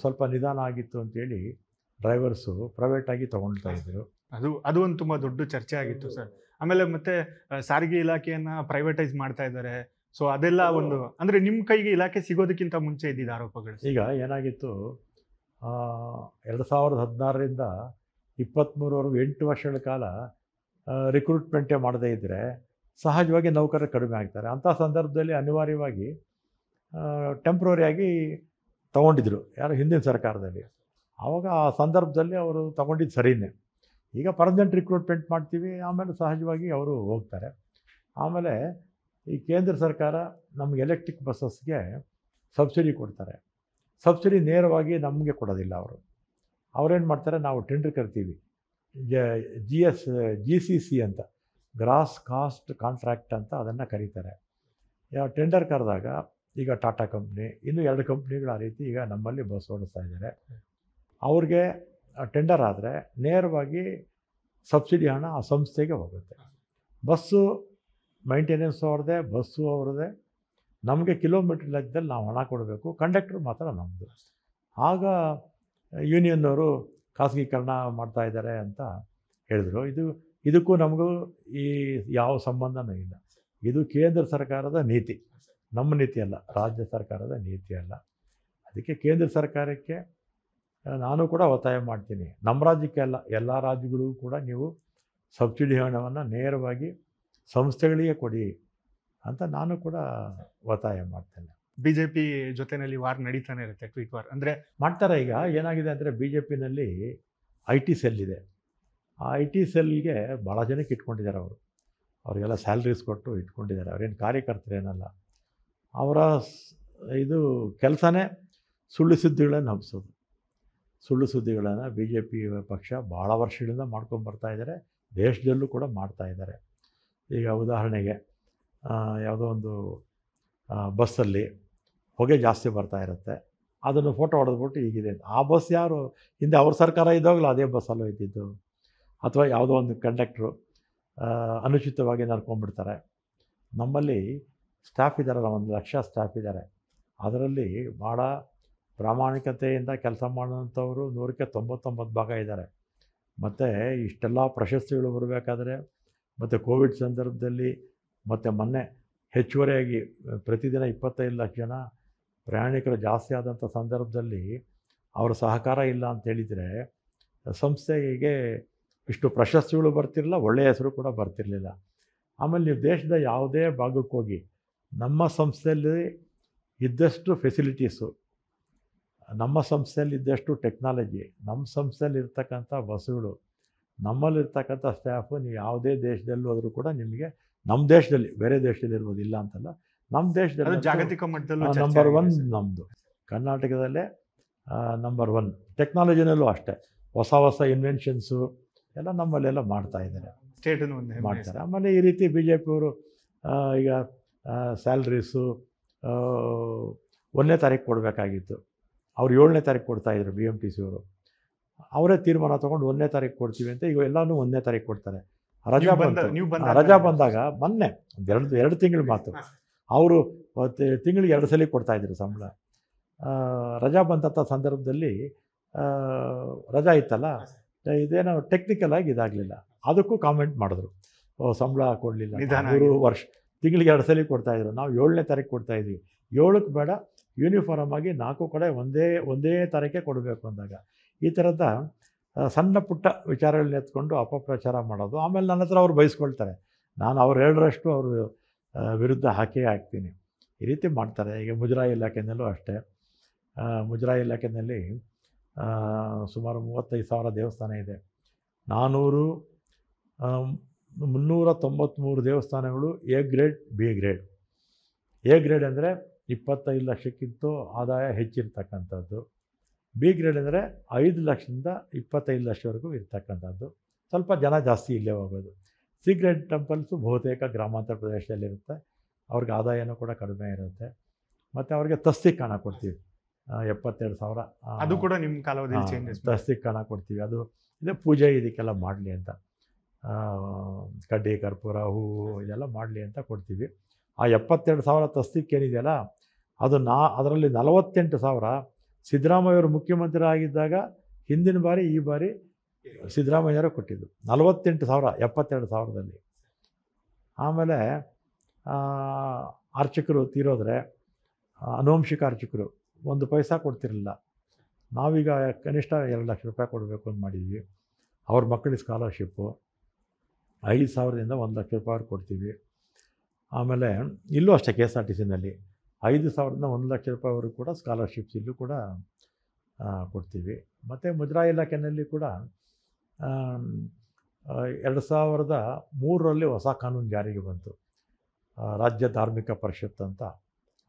Speaker 2: ಸ್ವಲ್ಪ ನಿಧಾನ ಆಗಿತ್ತು ಅಂತೇಳಿ ಡ್ರೈವರ್ಸು ಪ್ರೈವೇಟಾಗಿ ತೊಗೊಳ್ತಾ ಇದ್ದರು.
Speaker 1: ಅದು ಒಂದು ತುಂಬ ದೊಡ್ಡ ಚರ್ಚೆ ಆಗಿತ್ತು ಸರ್. ಆಮೇಲೆ ಮತ್ತೆ ಸಾರಿಗೆ ಇಲಾಖೆಯನ್ನು ಪ್ರೈವೇಟೈಸ್ ಮಾಡ್ತಾ ಇದ್ದಾರೆ. ಸೊ ಅದೆಲ್ಲ ಒಂದು ಅಂದರೆ ನಿಮ್ಮ ಕೈಗೆ ಇಲಾಖೆ ಸಿಗೋದಕ್ಕಿಂತ ಮುಂಚೆ ಇದ್ದಿದ್ದ ಆರೋಪಗಳು.
Speaker 2: ಈಗ ಏನಾಗಿತ್ತು, 2016ರಿಂದ 23ವರೆಗೂ 8 ವರ್ಷಗಳ ಕಾಲ ರಿಕ್ರೂಟ್ಮೆಂಟೇ ಮಾಡದೇ ಇದ್ದರೆ ಸಹಜವಾಗಿ ನೌಕರರು ಕಡಿಮೆ ಆಗ್ತಾರೆ. ಅಂಥ ಸಂದರ್ಭದಲ್ಲಿ ಅನಿವಾರ್ಯವಾಗಿ ಟೆಂಪ್ರವರಿಯಾಗಿ ತೊಗೊಂಡಿದ್ರು ಯಾರು ಹಿಂದಿನ ಸರ್ಕಾರದಲ್ಲಿ. ಆವಾಗ ಆ ಸಂದರ್ಭದಲ್ಲಿ ಅವರು ತೊಗೊಂಡಿದ್ದು ಸರಿಯೇ. ಈಗ ಪರ್ಮನೆಂಟ್ ರಿಕ್ರೂಟ್ಮೆಂಟ್ ಮಾಡ್ತೀವಿ, ಆಮೇಲೆ ಸಹಜವಾಗಿ ಅವರು ಹೋಗ್ತಾರೆ. ಆಮೇಲೆ ಈ ಕೇಂದ್ರ ಸರ್ಕಾರ ನಮಗೆ ಎಲೆಕ್ಟ್ರಿಕ್ ಬಸ್ಸಸ್ಗೆ ಸಬ್ಸಿಡಿ ಕೊಡ್ತಾರೆ. ಸಬ್ಸಿಡಿ ನೇರವಾಗಿ ನಮಗೆ ಕೊಡೋದಿಲ್ಲ ಅವರೇನು ಮಾಡ್ತಾರೆ, ನಾವು ಟೆಂಡರ್ ಕರಿತೀವಿ, GCC ಅಂತ, ಗ್ರಾಸ್ ಕಾಸ್ಟ್ ಕಾಂಟ್ರಾಕ್ಟ್ ಅಂತ ಅದನ್ನು ಕರೀತಾರೆ. ಯಾವ ಟೆಂಡರ್ ಕರೆದಾಗ ಈಗ ಟಾಟಾ ಕಂಪ್ನಿ, ಇನ್ನೂ 2 ಕಂಪ್ನಿಗಳು ಆ ರೀತಿ ಈಗ ನಮ್ಮಲ್ಲಿ ಬಸ್ ಓಡಿಸ್ತಾ ಇದ್ದಾರೆ. ಅವ್ರಿಗೆ ಟೆಂಡರ್ ಆದರೆ ನೇರವಾಗಿ ಸಬ್ಸಿಡಿ ಹಣ ಆ ಸಂಸ್ಥೆಗೆ ಹೋಗುತ್ತೆ. ಬಸ್ಸು ಮೈಂಟೆನೆನ್ಸು ಅವ್ರದ್ದೇ, ಬಸ್ಸು ಅವ್ರದ್ದೇ. ನಮಗೆ ಕಿಲೋಮೀಟ್ರ್ ಲೆಕ್ಕದಲ್ಲಿ ನಾವು ಹಣ ಕೊಡಬೇಕು, ಕಂಡಕ್ಟ್ರು ಮಾತ್ರ ನಮ್ಮದು. ಆಗ ಯೂನಿಯನ್ನವರು ಖಾಸಗೀಕರಣ ಮಾಡ್ತಾಯಿದ್ದಾರೆ ಅಂತ ಹೇಳಿದರು. ಇದಕ್ಕೂ ನಮಗೂ ಈ ಯಾವ ಸಂಬಂಧನೂ ಇಲ್ಲ. ಇದು ಕೇಂದ್ರ ಸರ್ಕಾರದ ನೀತಿ, ನಮ್ಮ ನೀತಿ ಅಲ್ಲ, ರಾಜ್ಯ ಸರ್ಕಾರದ ನೀತಿ ಅಲ್ಲ. ಅದಕ್ಕೆ ಕೇಂದ್ರ ಸರ್ಕಾರಕ್ಕೆ ನಾನು ಕೂಡ ಒತ್ತಾಯ ಮಾಡ್ತೀನಿ, ನಮ್ಮ ರಾಜ್ಯಕ್ಕೆ ಅಲ್ಲ, ಎಲ್ಲ ರಾಜ್ಯಗಳಿಗೂ ಕೂಡ ನೀವು ಸಬ್ಸಿಡಿ ಹಣವನ್ನು ನೇರವಾಗಿ ಸಂಸ್ಥೆಗಳಿಗೆ ಕೊಡಿ ಅಂತ ನಾನು ಕೂಡ ಒತ್ತಾಯ ಮಾಡ್ತೇನೆ.
Speaker 1: BJP ಜೊತೆಯಲ್ಲಿ ವಾರ್ ನಡೀತಾನೆ ಇರುತ್ತೆ, ಟ್ವೀಟ್ ವಾರ್ ಅಂದರೆ
Speaker 2: ಮಾಡ್ತಾರೆ. ಈಗ ಏನಾಗಿದೆ ಅಂದರೆ BJPನಲ್ಲಿ IT ಸೆಲ್ ಇದೆ. ಆ IT ಸೆಲ್ಗೆ ಭಾಳ ಜನಕ್ಕೆ ಇಟ್ಕೊಂಡಿದ್ದಾರೆ. ಅವರಿಗೆಲ್ಲ ಸ್ಯಾಲ್ರೀಸ್ ಕೊಟ್ಟು ಇಟ್ಕೊಂಡಿದ್ದಾರೆ. ಅವರೇನು ಕಾರ್ಯಕರ್ತರೇನಲ್ಲ. ಅವರ ಇದು ಕೆಲಸನೇ ಸುಳ್ಳು ಸುದ್ದಿಗಳನ್ನು ಹಬ್ಬಿಸೋದು. ಸುಳ್ಳು ಸುದ್ದಿಗಳನ್ನು BJP ಪಕ್ಷ ಭಾಳ ವರ್ಷಗಳಿಂದ ಮಾಡ್ಕೊಂಬರ್ತಾ ಇದ್ದಾರೆ, ದೇಶದಲ್ಲೂ ಕೂಡ ಮಾಡ್ತಾ ಇದ್ದಾರೆ. ಈಗ ಉದಾಹರಣೆಗೆ ಯಾವುದೋ ಒಂದು ಬಸ್ಸಲ್ಲಿ ಹೊಗೆ ಜಾಸ್ತಿ ಬರ್ತಾ ಇರುತ್ತೆ, ಅದನ್ನು ಫೋಟೋ ಹೊಡೆದ್ಬಿಟ್ಟು ಹೀಗಿದೆ. ಆ ಬಸ್ ಯಾರು ಹಿಂದೆ ಅವ್ರ ಸರ್ಕಾರ ಇದ್ದಾಗಲೂ ಅದೇ ಬಸ್ಸಲ್ಲೂ ಇದ್ದಿದ್ದು. ಅಥವಾ ಯಾವುದೋ ಒಂದು ಕಂಡಕ್ಟ್ರು ಅನುಚಿತವಾಗಿ ನಡ್ಕೊಂಡ್ಬಿಡ್ತಾರೆ. ನಮ್ಮಲ್ಲಿ ಸ್ಟಾಫ್ ಇದ್ದಾರಲ್ಲ, 1,00,000 ಸ್ಟಾಫ್ ಇದ್ದಾರೆ. ಅದರಲ್ಲಿ ಭಾಳ ಪ್ರಾಮಾಣಿಕತೆಯಿಂದ ಕೆಲಸ ಮಾಡುವಂಥವರು 100ಕ್ಕೆ 99 ಭಾಗ ಇದ್ದಾರೆ. ಮತ್ತು ಇಷ್ಟೆಲ್ಲ ಪ್ರಶಸ್ತಿಗಳು ಬರಬೇಕಾದ್ರೆ, ಮತ್ತು ಕೋವಿಡ್ ಸಂದರ್ಭದಲ್ಲಿ, ಮತ್ತು ಮೊನ್ನೆ ಹೆಚ್ಚುವರಿಯಾಗಿ ಪ್ರತಿದಿನ 25 ಲಕ್ಷ ಜನ ಪ್ರಯಾಣಿಕರು ಜಾಸ್ತಿ ಆದಂಥ ಸಂದರ್ಭದಲ್ಲಿ ಅವರ ಸಹಕಾರ ಇಲ್ಲ ಅಂತೇಳಿದರೆ ಸಂಸ್ಥೆಗೆ ಇಷ್ಟು ಪ್ರಶಸ್ತಿಗಳು ಬರ್ತಿರಲಿಲ್ಲ, ಒಳ್ಳೆಯ ಹೆಸರು ಕೂಡ ಬರ್ತಿರಲಿಲ್ಲ. ಆಮೇಲೆ ನೀವು ದೇಶದ ಯಾವುದೇ ಭಾಗಕ್ಕೆ ಹೋಗಿ ನಮ್ಮ ಸಂಸ್ಥೆಯಲ್ಲಿ ಇದ್ದಷ್ಟು ಫೆಸಿಲಿಟೀಸು, ನಮ್ಮ ಸಂಸ್ಥೆಯಲ್ಲಿ ಇದ್ದಷ್ಟು ಟೆಕ್ನಾಲಜಿ, ನಮ್ಮ ಸಂಸ್ಥೆಯಲ್ಲಿ ಇರ್ತಕ್ಕಂಥ ಬಸ್ಸುಗಳು, ನಮ್ಮಲ್ಲಿರ್ತಕ್ಕಂಥ ಸ್ಟಾಫು, ನೀವು ಯಾವುದೇ ದೇಶದಲ್ಲೂ ಹೋದರೂ ಕೂಡ ನಿಮಗೆ ನಮ್ಮ ದೇಶದಲ್ಲಿ, ಬೇರೆ ದೇಶದಲ್ಲಿ ಇರ್ಬೋದು, ಇಲ್ಲ ಅಂತಲ್ಲ, ನಮ್ಮ ದೇಶದಲ್ಲಿ
Speaker 1: ಜಾಗತಿಕ ಮಟ್ಟದಲ್ಲಿ
Speaker 2: ನಂಬರ್ 1 ನಮ್ಮದು ಕರ್ನಾಟಕದಲ್ಲೇ ನಂಬರ್ 1. ಟೆಕ್ನಾಲಜಿನಲ್ಲೂ ಅಷ್ಟೇ ಹೊಸ ಹೊಸ ಇನ್ವೆನ್ಷನ್ಸು ಎಲ್ಲ ನಮ್ಮಲ್ಲೆಲ್ಲ ಮಾಡ್ತಾ ಇದ್ದಾರೆ,
Speaker 1: ಸ್ಟೇಟನ್ನು ಒಂದು ಹೆಮ್ಮೆ
Speaker 2: ಮಾಡ್ತಾರೆ. ಆಮೇಲೆ ಈ ರೀತಿ ಬಿ ಜೆ ಪಿಯವರು ಈಗ ಸ್ಯಾಲ್ರೀಸು 1ನೇ ತಾರೀಕು ಕೊಡಬೇಕಾಗಿತ್ತು, ಅವ್ರು 7ನೇ ತಾರೀಕು ಕೊಡ್ತಾಯಿದ್ರು BMTC ಅವರು. ಅವರೇ ತೀರ್ಮಾನ ತೊಗೊಂಡು 1ನೇ ತಾರೀಕು ಕೊಡ್ತೀವಿ ಅಂತ ಈಗ ಎಲ್ಲನೂ 1ನೇ ತಾರೀಕು ಕೊಡ್ತಾರೆ. ರಜಾ ರಜಾ ಬಂದಾಗ ಮೊನ್ನೆ ಎರಡು ತಿಂಗಳ ಮಾತು, ಅವರು ತಿಂಗಳಿಗೆ 2 ಸಲ ಕೊಡ್ತಾಯಿದ್ರು ಸಂಬಳ. ರಜಾ ಬಂದಂಥ ಸಂದರ್ಭದಲ್ಲಿ ರಜಾ ಇತ್ತಲ್ಲ, ಇದೇನೋ ಟೆಕ್ನಿಕಲಾಗಿ ಇದಾಗಲಿಲ್ಲ, ಅದಕ್ಕೂ ಕಾಮೆಂಟ್ ಮಾಡಿದ್ರು, ಸಂಬಳ ಕೊಡಲಿಲ್ಲ, ತಿಂಗಳಿಗೆ 2 ಸಲ ಕೊಡ್ತಾಯಿದ್ರು, ನಾವು 7ನೇ ತಾರೀಕು ಕೊಡ್ತಾಯಿದ್ವಿ, 7ಕ್ಕೆ ಬೇಡ ಯೂನಿಫಾರ್ಮ್ ಆಗಿ 4 ಕಡೆ ಒಂದೇ ತಾರೀಕೆ ಕೊಡಬೇಕು ಅಂದಾಗ ಈ ಥರದ ಸಣ್ಣ ಪುಟ್ಟ ವಿಚಾರಗಳನ್ನ ಎತ್ಕೊಂಡು ಅಪಪ್ರಚಾರ ಮಾಡೋದು. ಆಮೇಲೆ ನನ್ನ ಹತ್ರ ಅವ್ರು ಬಯಸ್ಕೊಳ್ತಾರೆ, ನಾನು ಅವ್ರು 2ರಷ್ಟು ಅವರು ವಿರುದ್ಧ ಹಾಕ್ತೀನಿ, ಈ ರೀತಿ ಮಾಡ್ತಾರೆ. ಈಗ ಮುಜರಾಯಿ ಇಲಾಖೆಯಲ್ಲೂ ಅಷ್ಟೇ, ಮುಜರಾಯಿ ಇಲಾಖೆಯಲ್ಲಿ ಸುಮಾರು 35,000 ದೇವಸ್ಥಾನ ಇದೆ. 393 ದೇವಸ್ಥಾನಗಳು A grade, B grade. A grade ಅಂದರೆ 25 ಲಕ್ಷಕ್ಕಿಂತ ಆದಾಯ ಹೆಚ್ಚಿರ್ತಕ್ಕಂಥದ್ದು, ಬಿ ಗ್ರೇಡ್ ಅಂದರೆ 5 ಲಕ್ಷದಿಂದ 25 ಲಕ್ಷವರೆಗೂ ಇರ್ತಕ್ಕಂಥದ್ದು, ಸ್ವಲ್ಪ ಜನ ಜಾಸ್ತಿ ಇಲ್ಲೇ ಹೋಗೋದು. ಸಿ ಗ್ರೇಡ್ ಟೆಂಪಲ್ಸು ಬಹುತೇಕ ಗ್ರಾಮಾಂತರ ಪ್ರದೇಶದಲ್ಲಿರುತ್ತೆ, ಅವ್ರಿಗೆ ಆದಾಯನೂ ಕೂಡ ಕಡಿಮೆ ಇರುತ್ತೆ. ಮತ್ತು ಅವ್ರಿಗೆ ತಸ್ತಿಕ್ ಹಣ ಕೊಡ್ತೀವಿ 72,000,
Speaker 1: ಅದು ಕೂಡ ನಿಮ್ಮ ಕಾಲಾವಧಿಯಲ್ಲಿ ಚೇಂಜಸ್.
Speaker 2: ತಸ್ತಿಕ್ ಹಣ ಕೊಡ್ತೀವಿ, ಅದು ಇದೇ ಪೂಜೆ ಇದಕ್ಕೆಲ್ಲ ಮಾಡಲಿ ಅಂತ, ಕಡ್ಡಿ ಕರ್ಪೂರ ಹೂವು ಇದೆಲ್ಲ ಮಾಡಲಿ ಅಂತ ಕೊಡ್ತೀವಿ. ಆ 72,000 ತಸ್ತಿಕ್ ಏನಿದೆಯಲ್ಲ, ಅದು ಅದರಲ್ಲಿ 48,000 ಸಿದ್ದರಾಮಯ್ಯವರು ಮುಖ್ಯಮಂತ್ರಿ ಆಗಿದ್ದಾಗ ಹಿಂದಿನ ಬಾರಿ ಈ ಬಾರಿ ಸಿದ್ದರಾಮಯ್ಯವರು ಕೊಟ್ಟಿದ್ದು 48,000 72,000ದಲ್ಲಿ. ಆಮೇಲೆ ಅರ್ಚಕರು ತೀರೋದ್ರೆ, ಅನುವಂಶಿಕ ಅರ್ಚಕರು 1 ಪೈಸಾ ಕೊಡ್ತಿರಲಿಲ್ಲ, ನಾವೀಗ ಕನಿಷ್ಠ 2 ಲಕ್ಷ ರೂಪಾಯಿ ಕೊಡಬೇಕು ಅಂತ ಮಾಡಿದ್ವಿ. ಅವ್ರ ಮಕ್ಕಳಿಗೆ ಸ್ಕಾಲರ್ಶಿಪ್ಪು 5,000ದಿಂದ 1 ಲಕ್ಷ ರೂಪಾಯಿ ಕೊಡ್ತೀವಿ. ಆಮೇಲೆ ಇಲ್ಲೂ ಅಷ್ಟೇ KSRTCನಲ್ಲಿ 5,000ದಿಂದ 1 ಲಕ್ಷ ರೂಪಾಯಿವರೆಗೂ ಕೂಡ ಸ್ಕಾಲರ್ಶಿಪ್ಸ್ ಇಲ್ಲೂ ಕೂಡ ಕೊಡ್ತೀವಿ. ಮತ್ತು ಮುಜರಾಯಿ ಇಲಾಖೆಯಲ್ಲಿ ಕೂಡ 2003ರಲ್ಲಿ ಹೊಸ ಕಾನೂನು ಜಾರಿಗೆ ಬಂತು, ರಾಜ್ಯ ಧಾರ್ಮಿಕ ಪರಿಷತ್ ಅಂತ.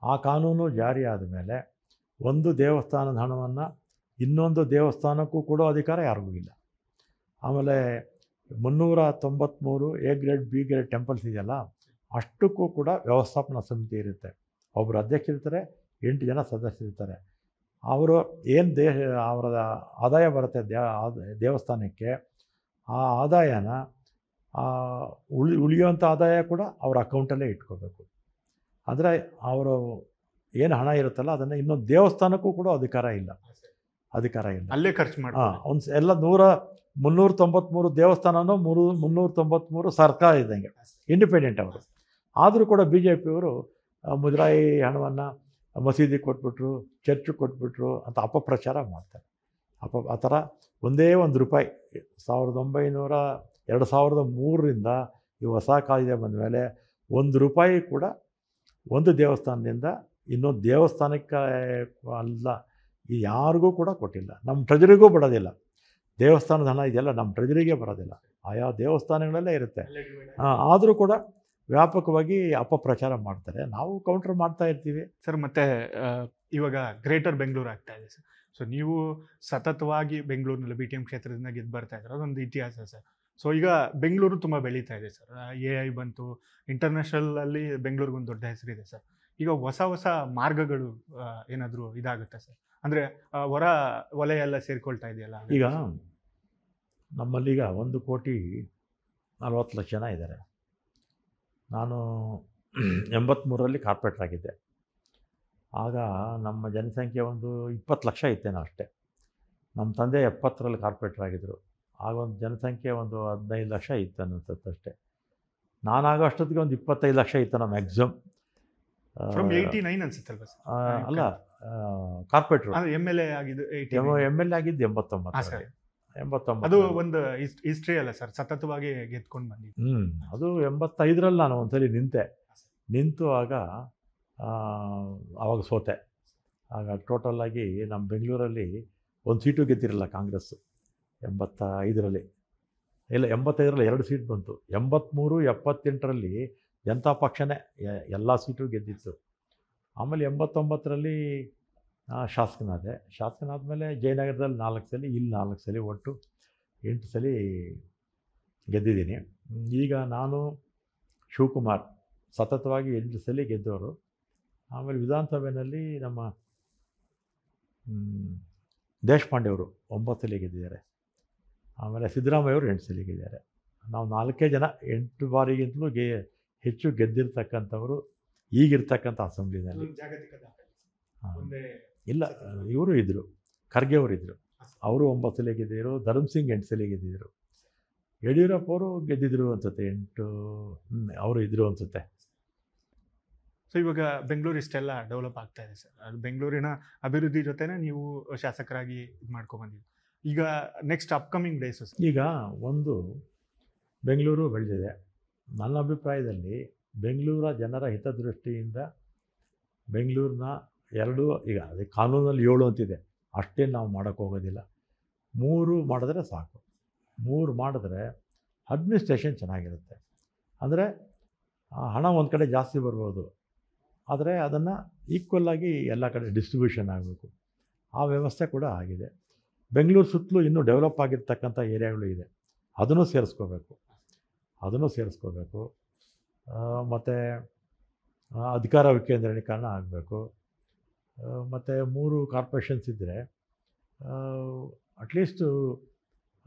Speaker 2: ಆ ಕಾನೂನು ಜಾರಿ ಆದಮೇಲೆ ಒಂದು ದೇವಸ್ಥಾನದ ಹಣವನ್ನು ಇನ್ನೊಂದು ದೇವಸ್ಥಾನಕ್ಕೂ ಕೊಡೋ ಅಧಿಕಾರ ಯಾರಿಗೂ ಇಲ್ಲ. ಆಮೇಲೆ 393 A grade, B grade temples ಇದೆಯಲ್ಲ, ಅಷ್ಟಕ್ಕೂ ಕೂಡ ವ್ಯವಸ್ಥಾಪನಾ ಸಮಿತಿ ಇರುತ್ತೆ. ಒಬ್ಬರು ಅಧ್ಯಕ್ಷರಿರ್ತಾರೆ, 8 ಜನ ಸದಸ್ಯರಿರ್ತಾರೆ. ಅವರು ಏನು ಅವರ ಆದಾಯ ಬರುತ್ತೆ ದೇವಸ್ಥಾನಕ್ಕೆ, ಆ ಆದಾಯನ ಉಳಿಯುವಂಥ ಆದಾಯ ಕೂಡ ಅವ್ರ ಅಕೌಂಟಲ್ಲೇ ಇಟ್ಕೋಬೇಕು. ಅಂದರೆ ಅವರು ಏನು ಹಣ ಇರುತ್ತಲ್ಲ ಅದನ್ನು ಇನ್ನೊಂದು ದೇವಸ್ಥಾನಕ್ಕೂ ಕೂಡ ಅಧಿಕಾರ ಇಲ್ಲ,
Speaker 1: ಅಲ್ಲೇ ಖರ್ಚು ಮಾಡಿ.
Speaker 2: ಎಲ್ಲ 393 ದೇವಸ್ಥಾನನೂ 393 ಸರ್ಕಾರ ಇದ್ದಂಗೆ ಇಂಡಿಪೆಂಡೆಂಟ್ ಅವರು. ಆದರೂ ಕೂಡ BJPಯವರು ಮುಜರಾಯಿ ಹಣವನ್ನು ಮಸೀದಿ ಕೊಟ್ಬಿಟ್ರು, ಚರ್ಚ್ ಕೊಟ್ಬಿಟ್ರು ಅಂತ ಅಪಪ್ರಚಾರ ಮಾಡ್ತಾರೆ. ಆ ಥರ ಒಂದೇ ₹1 2003ರಿಂದ ಈ ಹೊಸ ಕಾಯ್ದೆ ಬಂದ ಮೇಲೆ ₹1 ಕೂಡ ಒಂದು ದೇವಸ್ಥಾನದಿಂದ ಇನ್ನೊಂದು ದೇವಸ್ಥಾನಕ್ಕೆ ಅಲ್ಲ, ಯಾರಿಗೂ ಕೂಡ ಕೊಟ್ಟಿಲ್ಲ. ನಮ್ಮ ಟ್ರೆಜರಿಗೂ ಬರೋದಿಲ್ಲ, ದೇವಸ್ಥಾನದ ಹಣ ಇದೆಲ್ಲ ನಮ್ಮ ಟ್ರೆಜರಿಗೆ ಬರೋದಿಲ್ಲ, ಆಯಾ ದೇವಸ್ಥಾನಗಳಲ್ಲೇ ಇರುತ್ತೆ. ಆದರೂ ಕೂಡ ವ್ಯಾಪಕವಾಗಿ ಅಪಪ್ರಚಾರ ಮಾಡ್ತಾರೆ, ನಾವು ಕೌಂಟರ್ ಮಾಡ್ತಾ ಇರ್ತೀವಿ
Speaker 1: ಸರ್. ಮತ್ತು ಇವಾಗ ಗ್ರೇಟರ್ ಬೆಂಗಳೂರು ಆಗ್ತಾ ಇದೆ ಸರ್. ಸೊ ನೀವು ಸತತವಾಗಿ ಬೆಂಗಳೂರಿನಲ್ಲಿ BTM ಕ್ಷೇತ್ರದಿಂದ ಗೆದ್ದು ಬರ್ತಾ ಇದ್ದಾರೆ, ಅದೊಂದು ಇತಿಹಾಸ ಸರ್. ಸೊ ಈಗ ಬೆಂಗಳೂರು ತುಂಬ ಬೆಳೀತಾ ಇದೆ ಸರ್, AI ಬಂತು, ಇಂಟರ್ನ್ಯಾಷನಲಲ್ಲಿ ಬೆಂಗಳೂರಿಗೊಂದು ದೊಡ್ಡ ಹೆಸರಿದೆ ಸರ್. ಈಗ ಹೊಸ ಮಾರ್ಗಗಳು ಏನಾದರೂ ಇದಾಗುತ್ತೆ ಸರ್, ಅಂದರೆ ಹೊರ ವಲಯ ಎಲ್ಲ ಸೇರಿಕೊಳ್ತಾ ಇದೆಯಲ್ಲ.
Speaker 2: ಈಗ ನಮ್ಮಲ್ಲೀಗ 1,40,00,000 ಜನ ಇದ್ದಾರೆ. ನಾನು 83ರಲ್ಲಿ ಕಾರ್ಪೊರೇಟರ್ ಆಗಿದ್ದೆ. ಆಗ ನಮ್ಮ ಜನಸಂಖ್ಯೆ ಒಂದು 20 ಲಕ್ಷ ಇತ್ತೇನೋ ಅಷ್ಟೇ. ನಮ್ಮ ತಂದೆ 70ರಲ್ಲಿ ಕಾರ್ಪೊರೇಟರ್ ಆಗಿದ್ದರು. ಆಗ ಒಂದು ಜನಸಂಖ್ಯೆ ಒಂದು 15 ಲಕ್ಷ ಇತ್ತು ಅನ್ನಿಸುತ್ತಷ್ಟೇ. ನಾನಾಗ ಅಷ್ಟೊತ್ತಿಗೆ ಒಂದು 25 ಲಕ್ಷ ಇತ್ತು ನಮ್ಮ ಮ್ಯಾಕ್ಸಿಮಮ್.
Speaker 1: From 89 ಅನ್ಸುತ್ತಲ್ವ sir?
Speaker 2: ಅಲ್ಲ, ಕಾರ್ಪೊರೇಟ್ರು
Speaker 1: MLA ಆಗಿದ್ದು
Speaker 2: 89.
Speaker 1: ಅದು ಒಂದು ಹಿಸ್ಟ್ರಿ ಅಲ್ಲ ಸರ್, ಸತತವಾಗಿ ಗೆದ್ಕೊಂಡು ಬಂದಿದ್ದು.
Speaker 2: ಅದು 85ರಲ್ಲಿ ನಾನು ಒಂದ್ಸಲಿ ನಿಂತು ಆವಾಗ ಸೋತೆ. ಆಗ ಟೋಟಲಾಗಿ ನಮ್ಮ ಬೆಂಗಳೂರಲ್ಲಿ 1 ಸೀಟು ಗೆದ್ದಿರಲ್ಲ ಕಾಂಗ್ರೆಸ್ಸು 85ರಲ್ಲಿ. ಇಲ್ಲ, 85ರಲ್ಲಿ 2 ಸೀಟ್ ಬಂತು. 83, 78ರಲ್ಲಿ ಜನತಾ ಪಕ್ಷನೇ ಎಲ್ಲ ಸೀಟು ಗೆದ್ದಿತ್ತು. ಆಮೇಲೆ 89ರಲ್ಲಿ ಶಾಸಕನಾದೆ. ಶಾಸಕನಾದಮೇಲೆ ಜಯನಗರದಲ್ಲಿ 4 ಸಲ, ಇಲ್ಲಿ 4 ಸಲ, ಒಟ್ಟು 8 ಸಲ ಗೆದ್ದಿದ್ದೀನಿ. ಈಗ ನಾನು ಶಿವಕುಮಾರ್ ಸತತವಾಗಿ 8 ಸಲ ಗೆದ್ದವರು. ಆಮೇಲೆ ವಿಧಾನಸಭೆಯಲ್ಲಿ ನಮ್ಮ ದೇಶಪಾಂಡೆ ಅವರು 9 ಸಲ ಗೆದ್ದಿದ್ದಾರೆ. ಆಮೇಲೆ ಸಿದ್ದರಾಮಯ್ಯ ಅವರು 8 ಸಲ ಗೆದ್ದಿದ್ದಾರೆ. ನಾವು 4 ಜನ 8 ಬಾರಿಗಿಂತಲೂ ಹೆಚ್ಚು ಗೆದ್ದಿರ್ತಕ್ಕಂಥವರು ಈಗಿರ್ತಕ್ಕಂಥ ಅಸೆಂಬ್ಲಿನಲ್ಲಿ. ಇಲ್ಲ, ಇವರು ಇದ್ದರು, ಖರ್ಗೆ ಅವರು ಇದ್ದರು, ಅವರು 9 ಸಲ ಗೆದ್ದಿದ್ರು. ಧರ್ಮ್ ಸಿಂಗ್ 8 ಸಲ ಗೆದ್ದಿದ್ರು. ಯಡಿಯೂರಪ್ಪ ಅವರು ಗೆದ್ದಿದ್ರು ಅನ್ಸುತ್ತೆ, 8 ಅವರು ಇದ್ದರು ಅನ್ಸುತ್ತೆ.
Speaker 1: ಸೊ ಇವಾಗ ಬೆಂಗಳೂರು ಇಷ್ಟೆಲ್ಲ ಡೆವಲಪ್ ಆಗ್ತಾ ಇದೆ ಸರ್. ಅದು ಬೆಂಗಳೂರಿನ ಅಭಿವೃದ್ಧಿ ಜೊತೆನೇ ನೀವು ಶಾಸಕರಾಗಿ ಇದು ಮಾಡ್ಕೊಂಡ್ಬಂದಿದ್ದೀವಿ. ಈಗ ನೆಕ್ಸ್ಟ್ ಅಪ್ಕಮಿಂಗ್ ಡೇಸು ಸರ್,
Speaker 2: ಈಗ ಒಂದು ಬೆಂಗಳೂರು ಬೆಳೆದಿದೆ. ನನ್ನ ಅಭಿಪ್ರಾಯದಲ್ಲಿ ಬೆಂಗಳೂರ ಜನರ ಹಿತದೃಷ್ಟಿಯಿಂದ ಬೆಂಗಳೂರಿನ ಈಗ ಅದೇ ಕಾನೂನಲ್ಲಿ 7 ಅಂತಿದೆ, ಅಷ್ಟೇನು ನಾವು ಮಾಡೋಕ್ಕೆ ಹೋಗೋದಿಲ್ಲ. 3 ಮಾಡಿದ್ರೆ ಸಾಕು. 3 ಮಾಡಿದ್ರೆ ಅಡ್ಮಿನಿಸ್ಟ್ರೇಷನ್ ಚೆನ್ನಾಗಿರುತ್ತೆ. ಅಂದರೆ ಹಣ ಒಂದು ಕಡೆ ಜಾಸ್ತಿ ಬರ್ಬೋದು, ಆದರೆ ಅದನ್ನು ಈಕ್ವಲ್ಲಾಗಿ ಎಲ್ಲ ಕಡೆ ಡಿಸ್ಟ್ರಿಬ್ಯೂಷನ್ ಆಗಬೇಕು. ಆ ವ್ಯವಸ್ಥೆ ಕೂಡ ಆಗಿದೆ. ಬೆಂಗಳೂರು ಸುತ್ತಲೂ ಇನ್ನೂ ಡೆವಲಪ್ ಆಗಿರ್ತಕ್ಕಂಥ ಏರಿಯಾಗಳು ಇದೆ, ಅದನ್ನು ಸೇರಿಸ್ಕೋಬೇಕು. ಮತ್ತು ಅಧಿಕಾರ ವಿಕೇಂದ್ರೀಕರಣ ಆಗಬೇಕು. ಮತ್ತು 3 ಕಾರ್ಪೊರೇಷನ್ಸ್ ಇದ್ದರೆ ಅಟ್ಲೀಸ್ಟು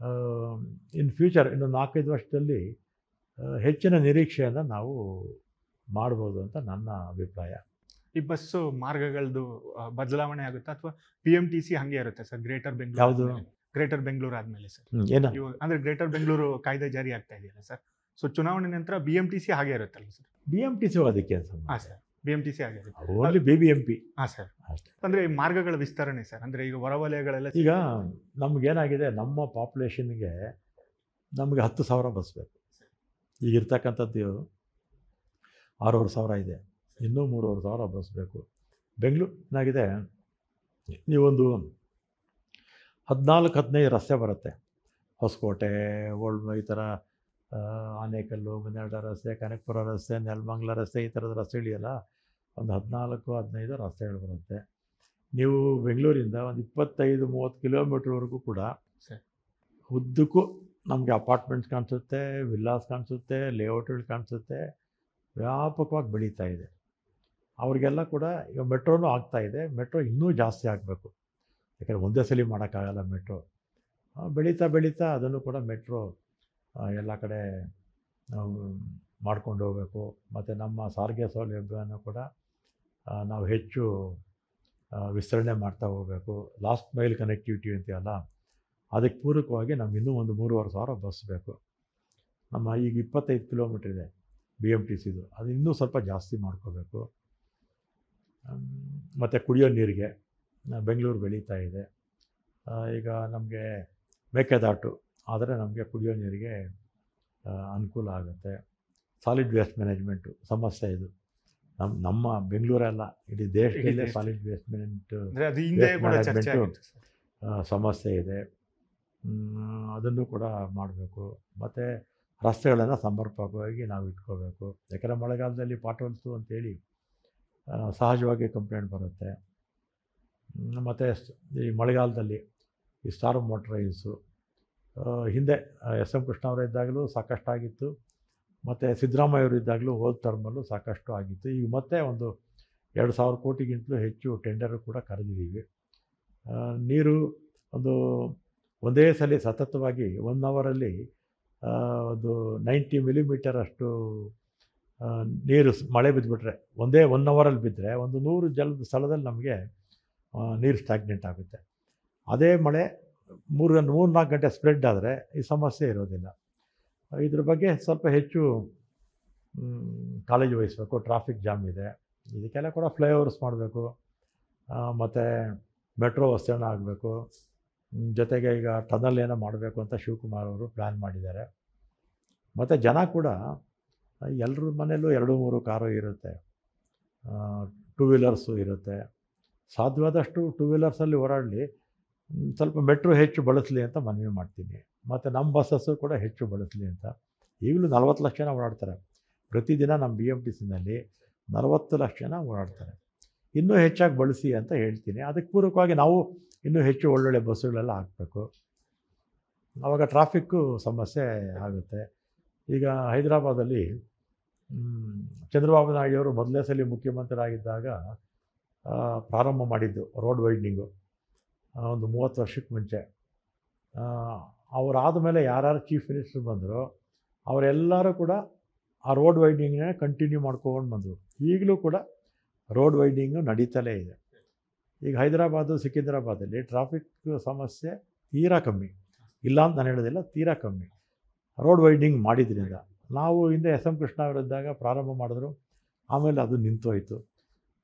Speaker 2: ಇನ್ ಫ್ಯೂಚರ್ ಇನ್ನು 4-5 ವರ್ಷದಲ್ಲಿ ಹೆಚ್ಚಿನ ನಿರೀಕ್ಷೆಯನ್ನು ನಾವು ಮಾಡ್ಬೋದು ಅಂತ ನನ್ನ ಅಭಿಪ್ರಾಯ.
Speaker 1: ಈ ಬಸ್ಸು ಮಾರ್ಗಗಳದ್ದು ಬದಲಾವಣೆ ಆಗುತ್ತಾ ಅಥವಾ PMTC ಹಾಗೆ ಇರುತ್ತೆ ಸರ್? ಗ್ರೇಟರ್ ಬೆಂಗಳೂರು
Speaker 2: ಯಾವುದು?
Speaker 1: ಗ್ರೇಟರ್ ಬೆಂಗಳೂರು ಆದಮೇಲೆ ಸರ್
Speaker 2: ಏನು
Speaker 1: ಇವಾಗ ಅಂದರೆ ಗ್ರೇಟರ್ ಬೆಂಗಳೂರು ಕಾಯ್ದೆ ಜಾರಿ ಆಗ್ತಾ ಇದೆಯಲ್ಲ ಸರ್, ಸೊ ಚುನಾವಣೆ ನಂತರ BMTC ಹಾಗೆ ಇರುತ್ತಲ್ಲ ಸರ್?
Speaker 2: BMTC ಅದಕ್ಕೆ
Speaker 1: ಹಾಂ ಸರ್, BMTC ಹಾಗೆ ಇರುತ್ತೆ.
Speaker 2: ಓನ್ಲಿ BBMP
Speaker 1: ಹಾಂ ಸರ್,
Speaker 2: ಅಷ್ಟೇ.
Speaker 1: ಅಂದರೆ ಮಾರ್ಗಗಳ ವಿಸ್ತರಣೆ ಸರ್, ಅಂದರೆ ಈಗ ಹೊರವಲಯಗಳೆಲ್ಲ
Speaker 2: ಈಗ ನಮಗೇನಾಗಿದೆ, ನಮ್ಮ ಪಾಪ್ಯುಲೇಷನ್ಗೆ ನಮಗೆ 10,000 ಬಸ್ ಬೇಕು. ಈಗಿರ್ತಕ್ಕಂಥದ್ದು 6,500 ಇದೆ, ಇನ್ನೂ 3,500 ಬಸ್ ಬೇಕು. ಬೆಂಗಳೂರಿನಾಗಿದೆ ನೀವೊಂದು 14-15 ರಸ್ತೆ ಬರುತ್ತೆ. ಹೊಸಕೋಟೆ, ಈ ಥರ ಆನೇಕಲ್ಲು, ಮುನ್ನಡ ರಸ್ತೆ, ಕನಕಪುರ ರಸ್ತೆ, ನೆಲಮಂಗಲ ರಸ್ತೆ, ಈ ಥರದ ರಸ್ತೆಗಳಿಯಲ್ಲ, ಒಂದು 14-15 ರಸ್ತೆಗಳು ಬರುತ್ತೆ. ನೀವು ಬೆಂಗಳೂರಿಂದ ಒಂದು 25-30 ಕಿಲೋಮೀಟ್ರ್ವರೆಗೂ ಕೂಡ ಉದ್ದಕ್ಕೂ ನಮಗೆ ಅಪಾರ್ಟ್ಮೆಂಟ್ಸ್ ಕಾಣಿಸುತ್ತೆ, ವಿಲ್ಲಾಸ್ ಕಾಣಿಸುತ್ತೆ, ಲೇಔಟ್ಗಳು ಕಾಣಿಸುತ್ತೆ, ವ್ಯಾಪಕವಾಗಿ ಬೆಳೀತಾ ಇದೆ. ಅವ್ರಿಗೆಲ್ಲ ಕೂಡ ಈಗ ಮೆಟ್ರೋನೂ ಆಗ್ತಾಯಿದೆ. ಮೆಟ್ರೋ ಇನ್ನೂ ಜಾಸ್ತಿ ಆಗಬೇಕು, ಯಾಕಂದರೆ ಒಂದೇ ಸಲ ಮಾಡೋಕ್ಕಾಗಲ್ಲ. ಮೆಟ್ರೋ ಬೆಳೀತಾ ಅದನ್ನು ಕೂಡ ಮೆಟ್ರೋ ಎಲ್ಲ ಕಡೆ ನಾವು ಮಾಡ್ಕೊಂಡು ಹೋಗಬೇಕು. ಮತ್ತು ನಮ್ಮ ಸಾರಿಗೆ ಸೌಲಭ್ಯವನ್ನು ಕೂಡ ನಾವು ಹೆಚ್ಚು ವಿಸ್ತರಣೆ ಮಾಡ್ತಾ ಹೋಗಬೇಕು. ಲಾಸ್ಟ್ ಮೈಲ್ ಕನೆಕ್ಟಿವಿಟಿ ಅಂತೀವಲ್ಲ, ಅದಕ್ಕೆ ಪೂರಕವಾಗಿ ನಮ್ಗೆ ಇನ್ನೂ ಒಂದು 3,500 ಬಸ್ ಬೇಕು. ನಮ್ಮ ಈಗ 25 ಕಿಲೋಮೀಟ್ರ್ ಇದೆ BMTCದು, ಅದು ಇನ್ನೂ ಸ್ವಲ್ಪ ಜಾಸ್ತಿ ಮಾಡ್ಕೋಬೇಕು. ಮತ್ತು ಕುಡಿಯೋ ನೀರಿಗೆ ಬೆಂಗಳೂರು ಬೆಳೀತಾ ಇದೆ. ಈಗ ನಮಗೆ ಮೇಕೆದಾಟು ಆದರೆ ನಮಗೆ ಕುಡಿಯೋ ನೀರಿಗೆ ಅನುಕೂಲ ಆಗುತ್ತೆ. ಸಾಲಿಡ್ ವೇಸ್ಟ್ ಮ್ಯಾನೇಜ್ಮೆಂಟು ಸಮಸ್ಯೆ ಇದು. ನಮ್ಮ ಬೆಂಗಳೂರೆಲ್ಲ ಇಡೀ ದೇಶದಲ್ಲೇ ಸಾಲಿಡ್ ವೇಸ್ಟ್ ಮ್ಯಾನೇಜ್ಮೆಂಟು ಸಮಸ್ಯೆ ಇದೆ. ಅದನ್ನು ಕೂಡ ಮಾಡಬೇಕು. ಮತ್ತು ರಸ್ತೆಗಳನ್ನು ಸಮರ್ಪಕವಾಗಿ ನಾವು ಇಟ್ಕೋಬೇಕು. ಯಾಕಂದರೆ ಮಳೆಗಾಲದಲ್ಲಿ ಪಾಟ್ಹೋಲ್ಸು ಅಂತೇಳಿ ಸಹಜವಾಗಿ ಕಂಪ್ಲೇಂಟ್ ಬರುತ್ತೆ. ಮತ್ತು ಈ ಮಳೆಗಾಲದಲ್ಲಿ ಈ ಸ್ಟಾರ್ಮ್ ವಾಟರ್ ರೈನ್ಸು ಹಿಂದೆ SM ಕೃಷ್ಣ ಅವರು ಇದ್ದಾಗಲೂ ಸಾಕಷ್ಟಾಗಿತ್ತು, ಮತ್ತು ಸಿದ್ದರಾಮಯ್ಯ ಅವರು ಇದ್ದಾಗಲೂ ಹೋದ ಟರ್ಮಲ್ಲೂ ಸಾಕಷ್ಟು ಆಗಿತ್ತು. ಈಗ ಮತ್ತೆ ಒಂದು 2,000 ಕೋಟಿಗಿಂತಲೂ ಹೆಚ್ಚು ಟೆಂಡರ್ ಕೂಡ ಕರೆದಿದ್ದೀವಿ. ನೀರು ಒಂದೇ ಸಲ ಸತತವಾಗಿ 1 ಅವರಲ್ಲಿ ಒಂದು 90 ಮಿಲಿಮೀಟರ್ ಅಷ್ಟು ನೀರು ಮಳೆ ಬಿದ್ದುಬಿಟ್ರೆ, ಒಂದೇ 1 ಅವರಲ್ಲಿ ಬಿದ್ದರೆ ಒಂದು 100 ಜಲದ ಸ್ಥಳದಲ್ಲಿ ನಮಗೆ ನೀರು ಸ್ಟಾಗ್ನೆಂಟ್ ಆಗುತ್ತೆ. ಅದೇ ಮಳೆ 3-4 ಗಂಟೆ ಸ್ಪ್ರೆಡ್ ಆದರೆ ಈ ಸಮಸ್ಯೆ ಇರೋದಿಲ್ಲ. ಇದ್ರ ಬಗ್ಗೆ ಸ್ವಲ್ಪ ಹೆಚ್ಚು ಕಾಳಜಿ ವಹಿಸಬೇಕು. ಟ್ರಾಫಿಕ್ ಜಾಮ್ ಇದೆ, ಇದಕ್ಕೆಲ್ಲ ಕೂಡ ಫ್ಲೈಓವರ್ಸ್ ಮಾಡಬೇಕು. ಮತ್ತು ಮೆಟ್ರೋ ವಿಸ್ತರಣೆ ಆಗಬೇಕು. ಜೊತೆಗೆ ಈಗ ಟನಲ್ ಏನೋ ಮಾಡಬೇಕು ಅಂತ ಶಿವಕುಮಾರ್ ಅವರು ಪ್ಲ್ಯಾನ್ ಮಾಡಿದ್ದಾರೆ. ಮತ್ತು ಜನ ಕೂಡ ಎಲ್ಲರ ಮನೆಯಲ್ಲೂ 2-3 ಕಾರು ಇರುತ್ತೆ, 2 ವೀಲರ್ಸು ಇರುತ್ತೆ. ಸಾಧ್ಯವಾದಷ್ಟು 2 ವೀಲರ್ಸಲ್ಲಿ ಓಡಾಡಲಿ, ಸ್ವಲ್ಪ ಮೆಟ್ರೋ ಹೆಚ್ಚು ಬಳಸಲಿ ಅಂತ ಮನವಿ ಮಾಡ್ತೀನಿ. ಮತ್ತು ನಮ್ಮ ಬಸ್ಸಸ್ಸು ಕೂಡ ಹೆಚ್ಚು ಬಳಸಲಿ ಅಂತ. ಈಗಲೂ 40 ಲಕ್ಷ ಜನ ಓಡಾಡ್ತಾರೆ ಪ್ರತಿದಿನ. ನಮ್ಮ BMTCನಲ್ಲಿ 40 ಲಕ್ಷ ಜನ ಓಡಾಡ್ತಾರೆ. ಇನ್ನೂ ಹೆಚ್ಚಾಗಿ ಬಳಸಿ ಅಂತ ಹೇಳ್ತೀನಿ. ಅದಕ್ಕೆ ಪೂರಕವಾಗಿ ನಾವು ಇನ್ನೂ ಹೆಚ್ಚು ಒಳ್ಳೊಳ್ಳೆ ಬಸ್ಸುಗಳೆಲ್ಲ ಹಾಕಬೇಕು. ಆವಾಗ ಟ್ರಾಫಿಕ್ಕು ಸಮಸ್ಯೆ ಆಗುತ್ತೆ. ಈಗ ಹೈದರಾಬಾದಲ್ಲಿ ಚಂದ್ರಬಾಬು ನಾಯ್ಡುವರು ಮೊದಲನೇ ಸಲ ಮುಖ್ಯಮಂತ್ರಿಯಾಗಿದ್ದಾಗ ಪ್ರಾರಂಭ ಮಾಡಿದ್ದು ರೋಡ್ ವೈಡ್ನಿಂಗು, ಒಂದು 30 ವರ್ಷಕ್ಕೆ ಮುಂಚೆ. ಅವರಾದ ಮೇಲೆ ಯಾರ್ಯಾರು ಚೀಫ್ ಮಿನಿಸ್ಟರ್ ಬಂದರು ಅವರೆಲ್ಲರೂ ಕೂಡ ಆ ರೋಡ್ ವೈಡ್ನಿಂಗ್ನೇ ಕಂಟಿನ್ಯೂ ಮಾಡ್ಕೊಂಡು ಬಂದರು. ಈಗಲೂ ಕೂಡ ರೋಡ್ ವೈಡ್ನಿಂಗು ನಡೀತಲೇ ಇದೆ. ಈಗ ಹೈದರಾಬಾದು ಸಿಕಿಂದ್ರಾಬಾದಲ್ಲಿ ಟ್ರಾಫಿಕ್ ಸಮಸ್ಯೆ ತೀರಾ ಕಮ್ಮಿ, ಇಲ್ಲ ಅಂತ ನಾನು ಹೇಳೋದಿಲ್ಲ, ತೀರಾ ಕಮ್ಮಿ ರೋಡ್ ವೈಡ್ನಿಂಗ್ ಮಾಡಿದ್ರಿಂದ. ನಾವು ಹಿಂದೆ SM ಕೃಷ್ಣ ಅವರಿದ್ದಾಗ ಪ್ರಾರಂಭ ಮಾಡಿದ್ರು, ಆಮೇಲೆ ಅದು ನಿಂತೋಯ್ತು.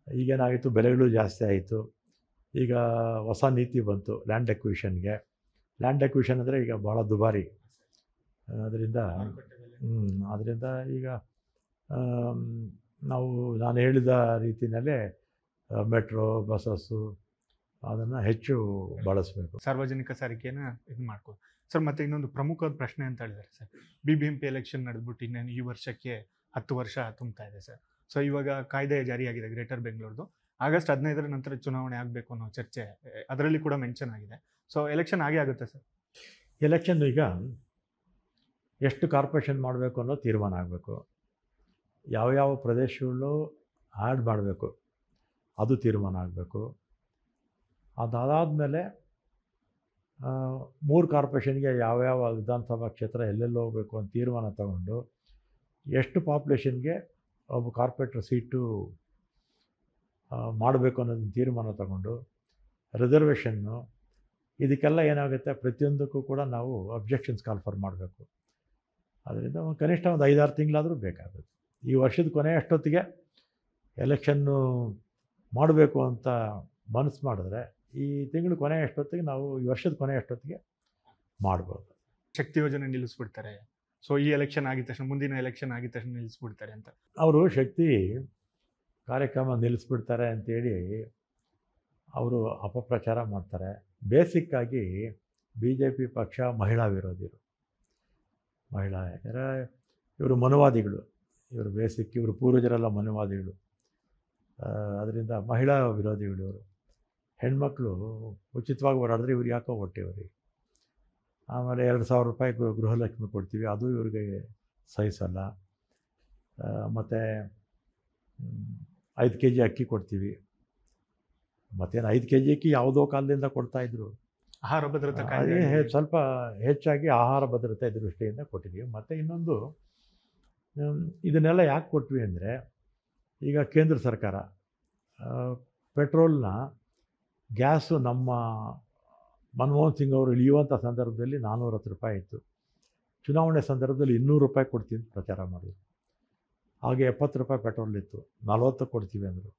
Speaker 2: ಈಗೇನಾಗಿತ್ತು, ಬೆಲೆಗಳು ಜಾಸ್ತಿ ಆಯಿತು. ಈಗ ಹೊಸ ನೀತಿ ಬಂತು ಲ್ಯಾಂಡ್ ಎಕ್ವಿಷನ್ಗೆ. ಲ್ಯಾಂಡ್ ಎಕ್ವಿಷನ್ ಅಂದರೆ ಈಗ ಭಾಳ ದುಬಾರಿ. ಅದರಿಂದ ಈಗ ನಾನು ಹೇಳಿದ ರೀತಿಯಲ್ಲೇ ಮೆಟ್ರೋ ಬಸ್ಸಸ್ಸು ಅದನ್ನು ಹೆಚ್ಚು ಬಳಸಬೇಕು.
Speaker 1: ಸಾರ್ವಜನಿಕ ಸಾರಿಗೆನ ಇದು ಮಾಡ್ಬೋದು ಸರ್. ಮತ್ತು ಇನ್ನೊಂದು ಪ್ರಮುಖವಾದ ಪ್ರಶ್ನೆ ಅಂತ ಹೇಳಿದ್ದಾರೆ ಸರ್, BBMP ಎಲೆಕ್ಷನ್ ನಡೆದ್ಬಿಟ್ಟು ಇನ್ನೇನು ಈ ವರ್ಷಕ್ಕೆ 10 ವರ್ಷ ತುಂಬ್ತಾ ಇದೆ ಸರ್. ಸೊ ಇವಾಗ ಕಾಯ್ದೆ ಜಾರಿಯಾಗಿದೆ ಗ್ರೇಟರ್ ಬೆಂಗಳೂರ್ದು. ಆಗಸ್ಟ್ 15ರ ನಂತರ ಚುನಾವಣೆ ಆಗಬೇಕು ಅನ್ನೋ ಚರ್ಚೆ ಅದರಲ್ಲಿ ಕೂಡ ಮೆನ್ಷನ್ ಆಗಿದೆ. ಸೊ ಎಲೆಕ್ಷನ್ ಆಗೇ ಆಗುತ್ತೆ ಸರ್.
Speaker 2: ಎಲೆಕ್ಷನ್ ಈಗ ಎಷ್ಟು ಕಾರ್ಪೊರೇಷನ್ ಮಾಡಬೇಕು ಅನ್ನೋ ತೀರ್ಮಾನ ಆಗಬೇಕು. ಯಾವ ಪ್ರದೇಶಗಳು ಆ್ಯಡ್ ಮಾಡಬೇಕು ಅದು ತೀರ್ಮಾನ ಆಗಬೇಕು. ಅದಾದಮೇಲೆ 3 ಕಾರ್ಪೊರೇಷನ್ಗೆ ಯಾವ್ಯಾವ ವಿಧಾನಸಭಾ ಕ್ಷೇತ್ರ ಎಲ್ಲೆಲ್ಲಿ ಹೋಗಬೇಕು ಅಂತ ತೀರ್ಮಾನ ತಗೊಂಡು ಎಷ್ಟು ಪಾಪ್ಯುಲೇಷನ್ಗೆ ಒಬ್ಬ ಕಾರ್ಪೊರೇಟರ್ ಸೀಟು ಮಾಡಬೇಕು ಅನ್ನೋದನ್ನ ತೀರ್ಮಾನ ತಗೊಂಡು ರಿಸರ್ವೇಷನ್ನು ಇದಕ್ಕೆಲ್ಲ ಏನಾಗುತ್ತೆ, ಪ್ರತಿಯೊಂದಕ್ಕೂ ಕೂಡ ನಾವು ಅಬ್ಜೆಕ್ಷನ್ಸ್ ಕಾಲ್ಫರ್ ಮಾಡಬೇಕು. ಅದರಿಂದ ಕನಿಷ್ಠ ಒಂದು 5-6 ತಿಂಗಳಾದರೂ ಬೇಕಾಗುತ್ತೆ. ಈ ವರ್ಷದ ಕೊನೆ ಅಷ್ಟೊತ್ತಿಗೆ ಎಲೆಕ್ಷನ್ನು ಮಾಡಬೇಕು ಅಂತ ಮನಸ್ಸು ಮಾಡಿದ್ರೆ ಈ ತಿಂಗಳು ಕೊನೆ ಅಷ್ಟೊತ್ತಿಗೆ ನಾವು ಈ ವರ್ಷದ ಕೊನೆ ಅಷ್ಟೊತ್ತಿಗೆ ಮಾಡ್ಬೋದು.
Speaker 1: ಶಕ್ತಿ ಯೋಜನೆ ನಿಲ್ಲಿಸ್ಬಿಡ್ತಾರೆ. ಸೊ ಈ ಎಲೆಕ್ಷನ್ ಆಗಿದ ತಕ್ಷಣ, ಮುಂದಿನ ಎಲೆಕ್ಷನ್ ಆಗಿದ ತಕ್ಷಣ ನಿಲ್ಲಿಸ್ಬಿಡ್ತಾರೆ ಅಂತ
Speaker 2: ಅವರು ಶಕ್ತಿ ಕಾರ್ಯಕ್ರಮ ನಿಲ್ಲಿಸ್ಬಿಡ್ತಾರೆ ಅಂತೇಳಿ ಅವರು ಅಪಪ್ರಚಾರ ಮಾಡ್ತಾರೆ. ಬೇಸಿಕ್ಕಾಗಿ BJP ಪಕ್ಷ ಮಹಿಳಾ ವಿರೋಧಿಗಳು. ಯಾಕಂದರೆ ಇವರು ಮನುವಾದಿಗಳು, ಇವರು ಇವರು ಪೂರ್ವಜರೆಲ್ಲ ಮನುವಾದಿಗಳು. ಅದರಿಂದ ಮಹಿಳಾ ವಿರೋಧಿಗಳು ಇವರು. ಹೆಣ್ಮಕ್ಳು ಉಚಿತವಾಗಿ ಓಡಾಡಿದ್ರೆ ಇವ್ರು ಯಾಕೋ ಹೊಟ್ಟೆವ್ರಿಗೆ. ಆಮೇಲೆ 2,000 ರೂಪಾಯಿ ಗೃಹಲಕ್ಷ್ಮಿ ಕೊಡ್ತೀವಿ, ಅದು ಇವ್ರಿಗೆ ಸಹಿಸಲ್ಲ. ಮತ್ತು 5 kg ಅಕ್ಕಿ ಕೊಡ್ತೀವಿ. ಮತ್ತೇನು 5 kg ಅಕ್ಕಿ ಯಾವುದೋ ಕಾಲದಿಂದ ಕೊಡ್ತಾಯಿದ್ರು.
Speaker 1: ಆಹಾರ ಭದ್ರತಾ
Speaker 2: ಅದೇ ಸ್ವಲ್ಪ ಹೆಚ್ಚಾಗಿ ಆಹಾರ ಭದ್ರತೆ ದೃಷ್ಟಿಯಿಂದ ಕೊಟ್ಟಿದ್ದೀವಿ. ಮತ್ತು ಇನ್ನೊಂದು ಇದನ್ನೆಲ್ಲ ಯಾಕೆ ಕೊಟ್ವಿ ಅಂದರೆ, ಈಗ ಕೇಂದ್ರ ಸರ್ಕಾರ ಪೆಟ್ರೋಲ್ನ ಗ್ಯಾಸು ನಮ್ಮ ಮನಮೋಹನ್ ಸಿಂಗ್ ಅವರು ಇಳಿಯುವಂಥ ಸಂದರ್ಭದಲ್ಲಿ 410 ರೂಪಾಯಿ ಇತ್ತು. ಚುನಾವಣೆ ಸಂದರ್ಭದಲ್ಲಿ 200 ರೂಪಾಯಿ ಕೊಡ್ತೀವಿ ಅಂತ ಪ್ರಚಾರ ಮಾಡಿದ್ರು. ಹಾಗೆ 70 ರೂಪಾಯಿ ಪೆಟ್ರೋಲ್ ಇತ್ತು, 40 ಕೊಡ್ತೀವಿ ಅಂದರು.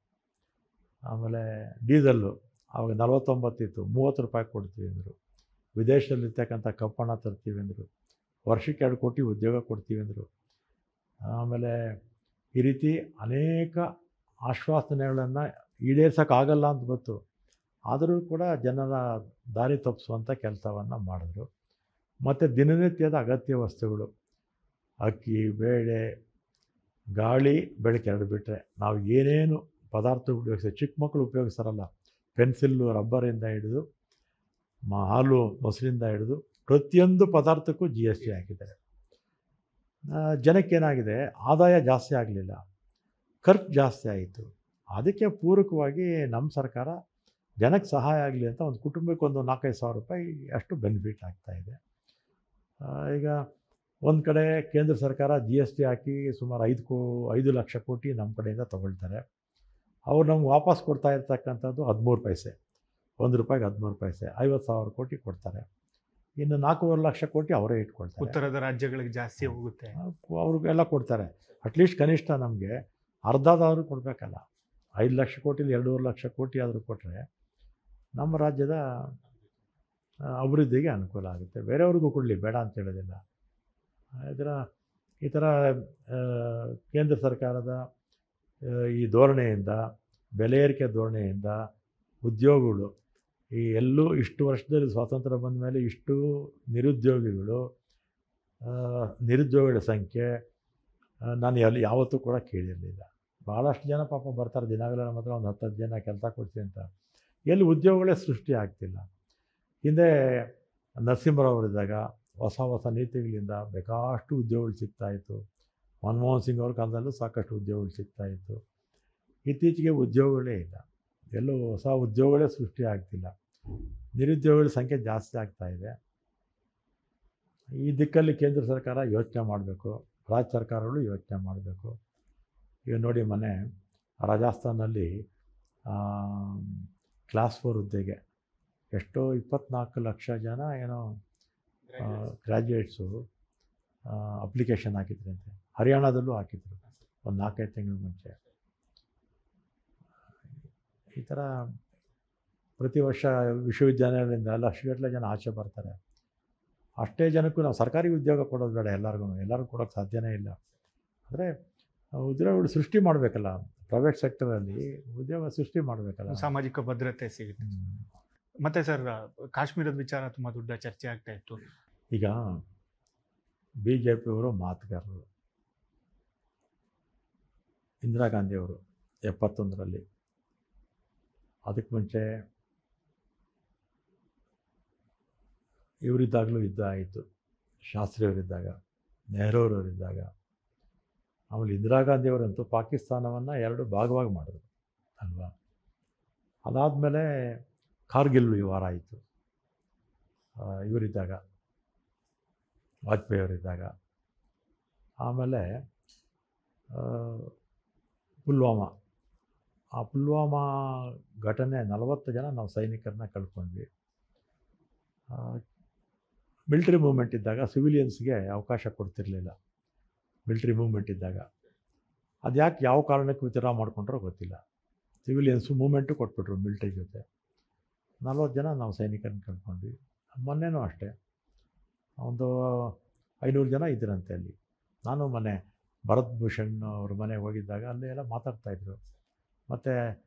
Speaker 2: ಆಮೇಲೆ ಡೀಸಲ್ಲು ಆವಾಗ 49 ಇತ್ತು, 30 ರೂಪಾಯಿ ಕೊಡ್ತೀವಿ ಅಂದರು. ವಿದೇಶದಲ್ಲಿರ್ತಕ್ಕಂಥ ಕಪ್ಪಣ ತರ್ತೀವಿ ಅಂದರು. ವರ್ಷಕ್ಕೆ 2 ಕೋಟಿ ಉದ್ಯೋಗ ಕೊಡ್ತೀವಿ ಅಂದರು. ಆಮೇಲೆ ಈ ರೀತಿ ಅನೇಕ ಆಶ್ವಾಸನೆಗಳನ್ನು ಈಡೇರ್ಸೋಕ್ಕಾಗಲ್ಲ ಅಂತ ಗೊತ್ತು, ಆದರೂ ಕೂಡ ಜನರ ದಾರಿ ತಪ್ಪಿಸುವಂಥ ಕೆಲಸವನ್ನು ಮಾಡಿದ್ರು. ಮತ್ತು ದಿನನಿತ್ಯದ ಅಗತ್ಯ ವಸ್ತುಗಳು, ಅಕ್ಕಿ, ಬೇಳೆ, ಗಾಳಿ, ಬೆಳಕು 2 ಬಿಟ್ಟರೆ ನಾವು ಏನೇನು ಪದಾರ್ಥ ಉಪಯೋಗಿಸ್ತೀವಿ, ಚಿಕ್ಕ ಮಕ್ಕಳು ಉಪಯೋಗಿಸ್ತಾರಲ್ಲ, ಪೆನ್ಸಿಲ್ಲು, ರಬ್ಬರಿಂದ ಹಿಡಿದು ಹಾಲು ಮೊಸರಿಂದ ಹಿಡಿದು ಪ್ರತಿಯೊಂದು ಪದಾರ್ಥಕ್ಕೂ GST ಹಾಕಿದ್ದಾರೆ. ಜನಕ್ಕೇನಾಗಿದೆ, ಆದಾಯ ಜಾಸ್ತಿ ಆಗಲಿಲ್ಲ, ಖರ್ಚು ಜಾಸ್ತಿ ಆಯಿತು. ಅದಕ್ಕೆ ಪೂರಕವಾಗಿ ನಮ್ಮ ಸರ್ಕಾರ ಜನಕ್ಕೆ ಸಹಾಯ ಆಗಲಿ ಅಂತ ಒಂದು ಕುಟುಂಬಕ್ಕೆ ಒಂದು 4-5 ಸಾವಿರ ರೂಪಾಯಿ ಅಷ್ಟು ಬೆನಿಫಿಟ್ ಆಗ್ತಾಯಿದೆ. ಈಗ ಒಂದು ಕಡೆ ಕೇಂದ್ರ ಸರ್ಕಾರ GST ಹಾಕಿ ಸುಮಾರು 5 ಲಕ್ಷ ಕೋಟಿ ನಮ್ಮ ಕಡೆಯಿಂದ ತೊಗೊಳ್ತಾರೆ. ಅವ್ರು ನಮ್ಗೆ ವಾಪಸ್ ಕೊಡ್ತಾ ಇರ್ತಕ್ಕಂಥದ್ದು 13 ಪೈಸೆ, 1 ರೂಪಾಯಿಗೆ 13 ಪೈಸೆ, 50,000 ಕೋಟಿ ಕೊಡ್ತಾರೆ. ಇನ್ನು 4.5 ಲಕ್ಷ ಕೋಟಿ ಅವರೇ ಇಟ್ಕೊಳ್ತಾರೆ.
Speaker 1: ಉತ್ತರದ ರಾಜ್ಯಗಳಿಗೆ ಜಾಸ್ತಿ ಹೋಗುತ್ತೆ,
Speaker 2: ಅವ್ರಿಗೆಲ್ಲ ಕೊಡ್ತಾರೆ. ಅಟ್ಲೀಸ್ಟ್ ಕನಿಷ್ಠ ನಮಗೆ ಅರ್ಧದಾದರೂ ಕೊಡಬೇಕಲ್ಲ. 5 ಲಕ್ಷ ಕೋಟಿಲಿ 2.5 ಲಕ್ಷ ಕೋಟಿ ಆದರೂ ಕೊಟ್ಟರೆ ನಮ್ಮ ರಾಜ್ಯದ ಅಭಿವೃದ್ಧಿಗೆ ಅನುಕೂಲ ಆಗುತ್ತೆ. ಬೇರೆಯವ್ರಿಗೂ ಕೊಡಲಿ, ಬೇಡ ಅಂತ ಹೇಳೋದಿಲ್ಲ. ಈ ಥರ ಕೇಂದ್ರ ಸರ್ಕಾರದ ಈ ಧೋರಣೆಯಿಂದ, ಬೆಲೆ ಏರಿಕೆ ಧೋರಣೆಯಿಂದ ಉದ್ಯೋಗಗಳು ಈ ಎಲ್ಲೂ ಇಷ್ಟು ವರ್ಷದಲ್ಲಿ ಸ್ವಾತಂತ್ರ್ಯ ಬಂದ ಮೇಲೆ ಇಷ್ಟು ನಿರುದ್ಯೋಗಿಗಳ ಸಂಖ್ಯೆ ನಾನು ಯಾವತ್ತೂ ಕೂಡ ಕೇಳಿರಲಿಲ್ಲ. ಭಾಳಷ್ಟು ಜನ ಪಾಪ ಬರ್ತಾರೆ ದಿನಗಳೆಲ್ಲ ಮಾತ್ರ ಒಂದು 10 ಜನ ಕೆಲಸ ಕೊಡ್ತೀನಿ ಅಂತ. ಎಲ್ಲಿ ಉದ್ಯೋಗಗಳೇ ಸೃಷ್ಟಿ ಆಗ್ತಿಲ್ಲ. ಹಿಂದೆ ನರಸಿಂಹರಾವರಿದ್ದಾಗ ಹೊಸ ಹೊಸ ನೀತಿಗಳಿಂದ ಬೇಕಾಷ್ಟು ಉದ್ಯೋಗಗಳು ಸಿಗ್ತಾಯಿತ್ತು. ಮನಮೋಹನ್ ಸಿಂಗ್ ಅವ್ರ ಕಾಲದಲ್ಲೂ ಸಾಕಷ್ಟು ಉದ್ಯೋಗಗಳು ಸಿಗ್ತಾಯಿತ್ತು. ಇತ್ತೀಚೆಗೆ ಉದ್ಯೋಗಗಳೇ ಇಲ್ಲ, ಎಲ್ಲೂ ಹೊಸ ಉದ್ಯೋಗಗಳೇ ಸೃಷ್ಟಿ ಆಗ್ತಿಲ್ಲ. ನಿರುದ್ಯೋಗಿಗಳ ಸಂಖ್ಯೆ ಜಾಸ್ತಿ ಆಗ್ತಾಯಿದೆ. ಈ ದಿಕ್ಕಲ್ಲಿ ಕೇಂದ್ರ ಸರ್ಕಾರ ಯೋಚನೆ ಮಾಡಬೇಕು, ರಾಜ್ಯ ಸರ್ಕಾರಗಳು ಯೋಚನೆ ಮಾಡಬೇಕು. ಈಗ ನೋಡಿ, ಮೊನ್ನೆ ರಾಜಸ್ಥಾನಲ್ಲಿ ಕ್ಲಾಸ್ 4 ಹುದ್ದೆಗೆ ಎಷ್ಟೋ 24 ಲಕ್ಷ ಜನ ಏನೋ ಗ್ರ್ಯಾಜುಯೇಟ್ಸು ಅಪ್ಲಿಕೇಶನ್ ಹಾಕಿದ್ರಂತೆ. ಹರಿಯಾಣದಲ್ಲೂ ಹಾಕಿದ್ರು ಒಂದು 4-5 ತಿಂಗಳ ಮುಂಚೆ. ಈ ಥರ ಪ್ರತಿ ವರ್ಷ ವಿಶ್ವವಿದ್ಯಾನಿಲಯದಿಂದ ಲಕ್ಷಗಟ್ಟಲೆ ಜನ ಆಚೆ ಬರ್ತಾರೆ. ಅಷ್ಟೇ ಜನಕ್ಕೂ ನಾವು ಸರ್ಕಾರಿ ಉದ್ಯೋಗ ಕೊಡೋದು ಬೇಡ, ಎಲ್ಲರಿಗೂ ಕೊಡೋಕ್ಕೆ ಸಾಧ್ಯನೇ ಇಲ್ಲ. ಅಂದರೆ ಉದ್ಯೋಗಗಳು ಸೃಷ್ಟಿ ಮಾಡಬೇಕಲ್ಲ, ಪ್ರೈವೇಟ್ ಸೆಕ್ಟರಲ್ಲಿ ಉದ್ಯೋಗ ಸೃಷ್ಟಿ ಮಾಡಬೇಕಲ್ಲ,
Speaker 1: ಸಾಮಾಜಿಕ ಭದ್ರತೆ ಸಿಗುತ್ತೆ. ಮತ್ತು ಸರ್, ಕಾಶ್ಮೀರದ ವಿಚಾರ ತುಂಬ ದೊಡ್ಡ ಚರ್ಚೆ ಆಗ್ತಾ ಇತ್ತು.
Speaker 2: ಈಗ BJPಯವರು ಮಾತುಗಾರರು, ಇಂದಿರಾ ಗಾಂಧಿಯವರು 71ರಲ್ಲಿ, ಅದಕ್ಕೆ ಮುಂಚೆ ಇವರಿದ್ದಾಗಲೂ ಯುದ್ಧ ಆಯಿತು. ಶಾಸ್ತ್ರಿಯವರಿದ್ದಾಗ, ನೆಹರೂರವರಿದ್ದಾಗ. ಆಮೇಲೆ ಇಂದಿರಾ ಗಾಂಧಿಯವರಂತೂ ಪಾಕಿಸ್ತಾನವನ್ನು 2 ಭಾಗವಾಗಿ ಮಾಡಿದ್ರು ಅಲ್ವಾ. ಅದಾದಮೇಲೆ ಕಾರ್ಗಿಲ್ ವಾರ ಆಯಿತು ಇವರಿದ್ದಾಗ, ವಾಜಪೇಯಿಯವರಿದ್ದಾಗ. ಆಮೇಲೆ ಪುಲ್ವಾಮಾ ಘಟನೆ 40 ಜನ ನಾವು ಸೈನಿಕರನ್ನ ಕಳ್ಕೊಂಡ್ವಿ. ಮಿಲ್ಟ್ರಿ ಮೂವ್ಮೆಂಟ್ ಇದ್ದಾಗ ಸಿವಿಲಿಯನ್ಸ್ಗೆ ಅವಕಾಶ ಕೊಡ್ತಿರಲಿಲ್ಲ. ಮಿಲ್ಟ್ರಿ ಮೂವ್ಮೆಂಟ್ ಇದ್ದಾಗ ಅದು ಯಾಕೆ ಯಾವ ಕಾರಣಕ್ಕೆ ವಿಚಾರ ಮಾಡ್ಕೊಂಡ್ರೋ ಗೊತ್ತಿಲ್ಲ. ಸಿವಿಲಿಯನ್ಸು ಮೂವ್ಮೆಂಟು ಕೊಟ್ಬಿಟ್ರು ಮಿಲ್ಟ್ರಿ ಜೊತೆ. 40 ಜನ ನಾವು ಸೈನಿಕರನ್ನ ಕಳ್ಕೊಂಡ್ವಿ. ಮೊನ್ನೆನೂ ಅಷ್ಟೇ ಒಂದು 500 ಜನ ಇದ್ದರಂತೆ ಅಲ್ಲಿ. ನಾನು ಮೊನ್ನೆ ಭರತ್ ಭೂಷಣ್ ಅವ್ರ ಮನೆಗೆ ಹೋಗಿದ್ದಾಗ ಅಲ್ಲಿ ಎಲ್ಲ ಮಾತಾಡ್ತಾಯಿದ್ರು. ಮತ್ತು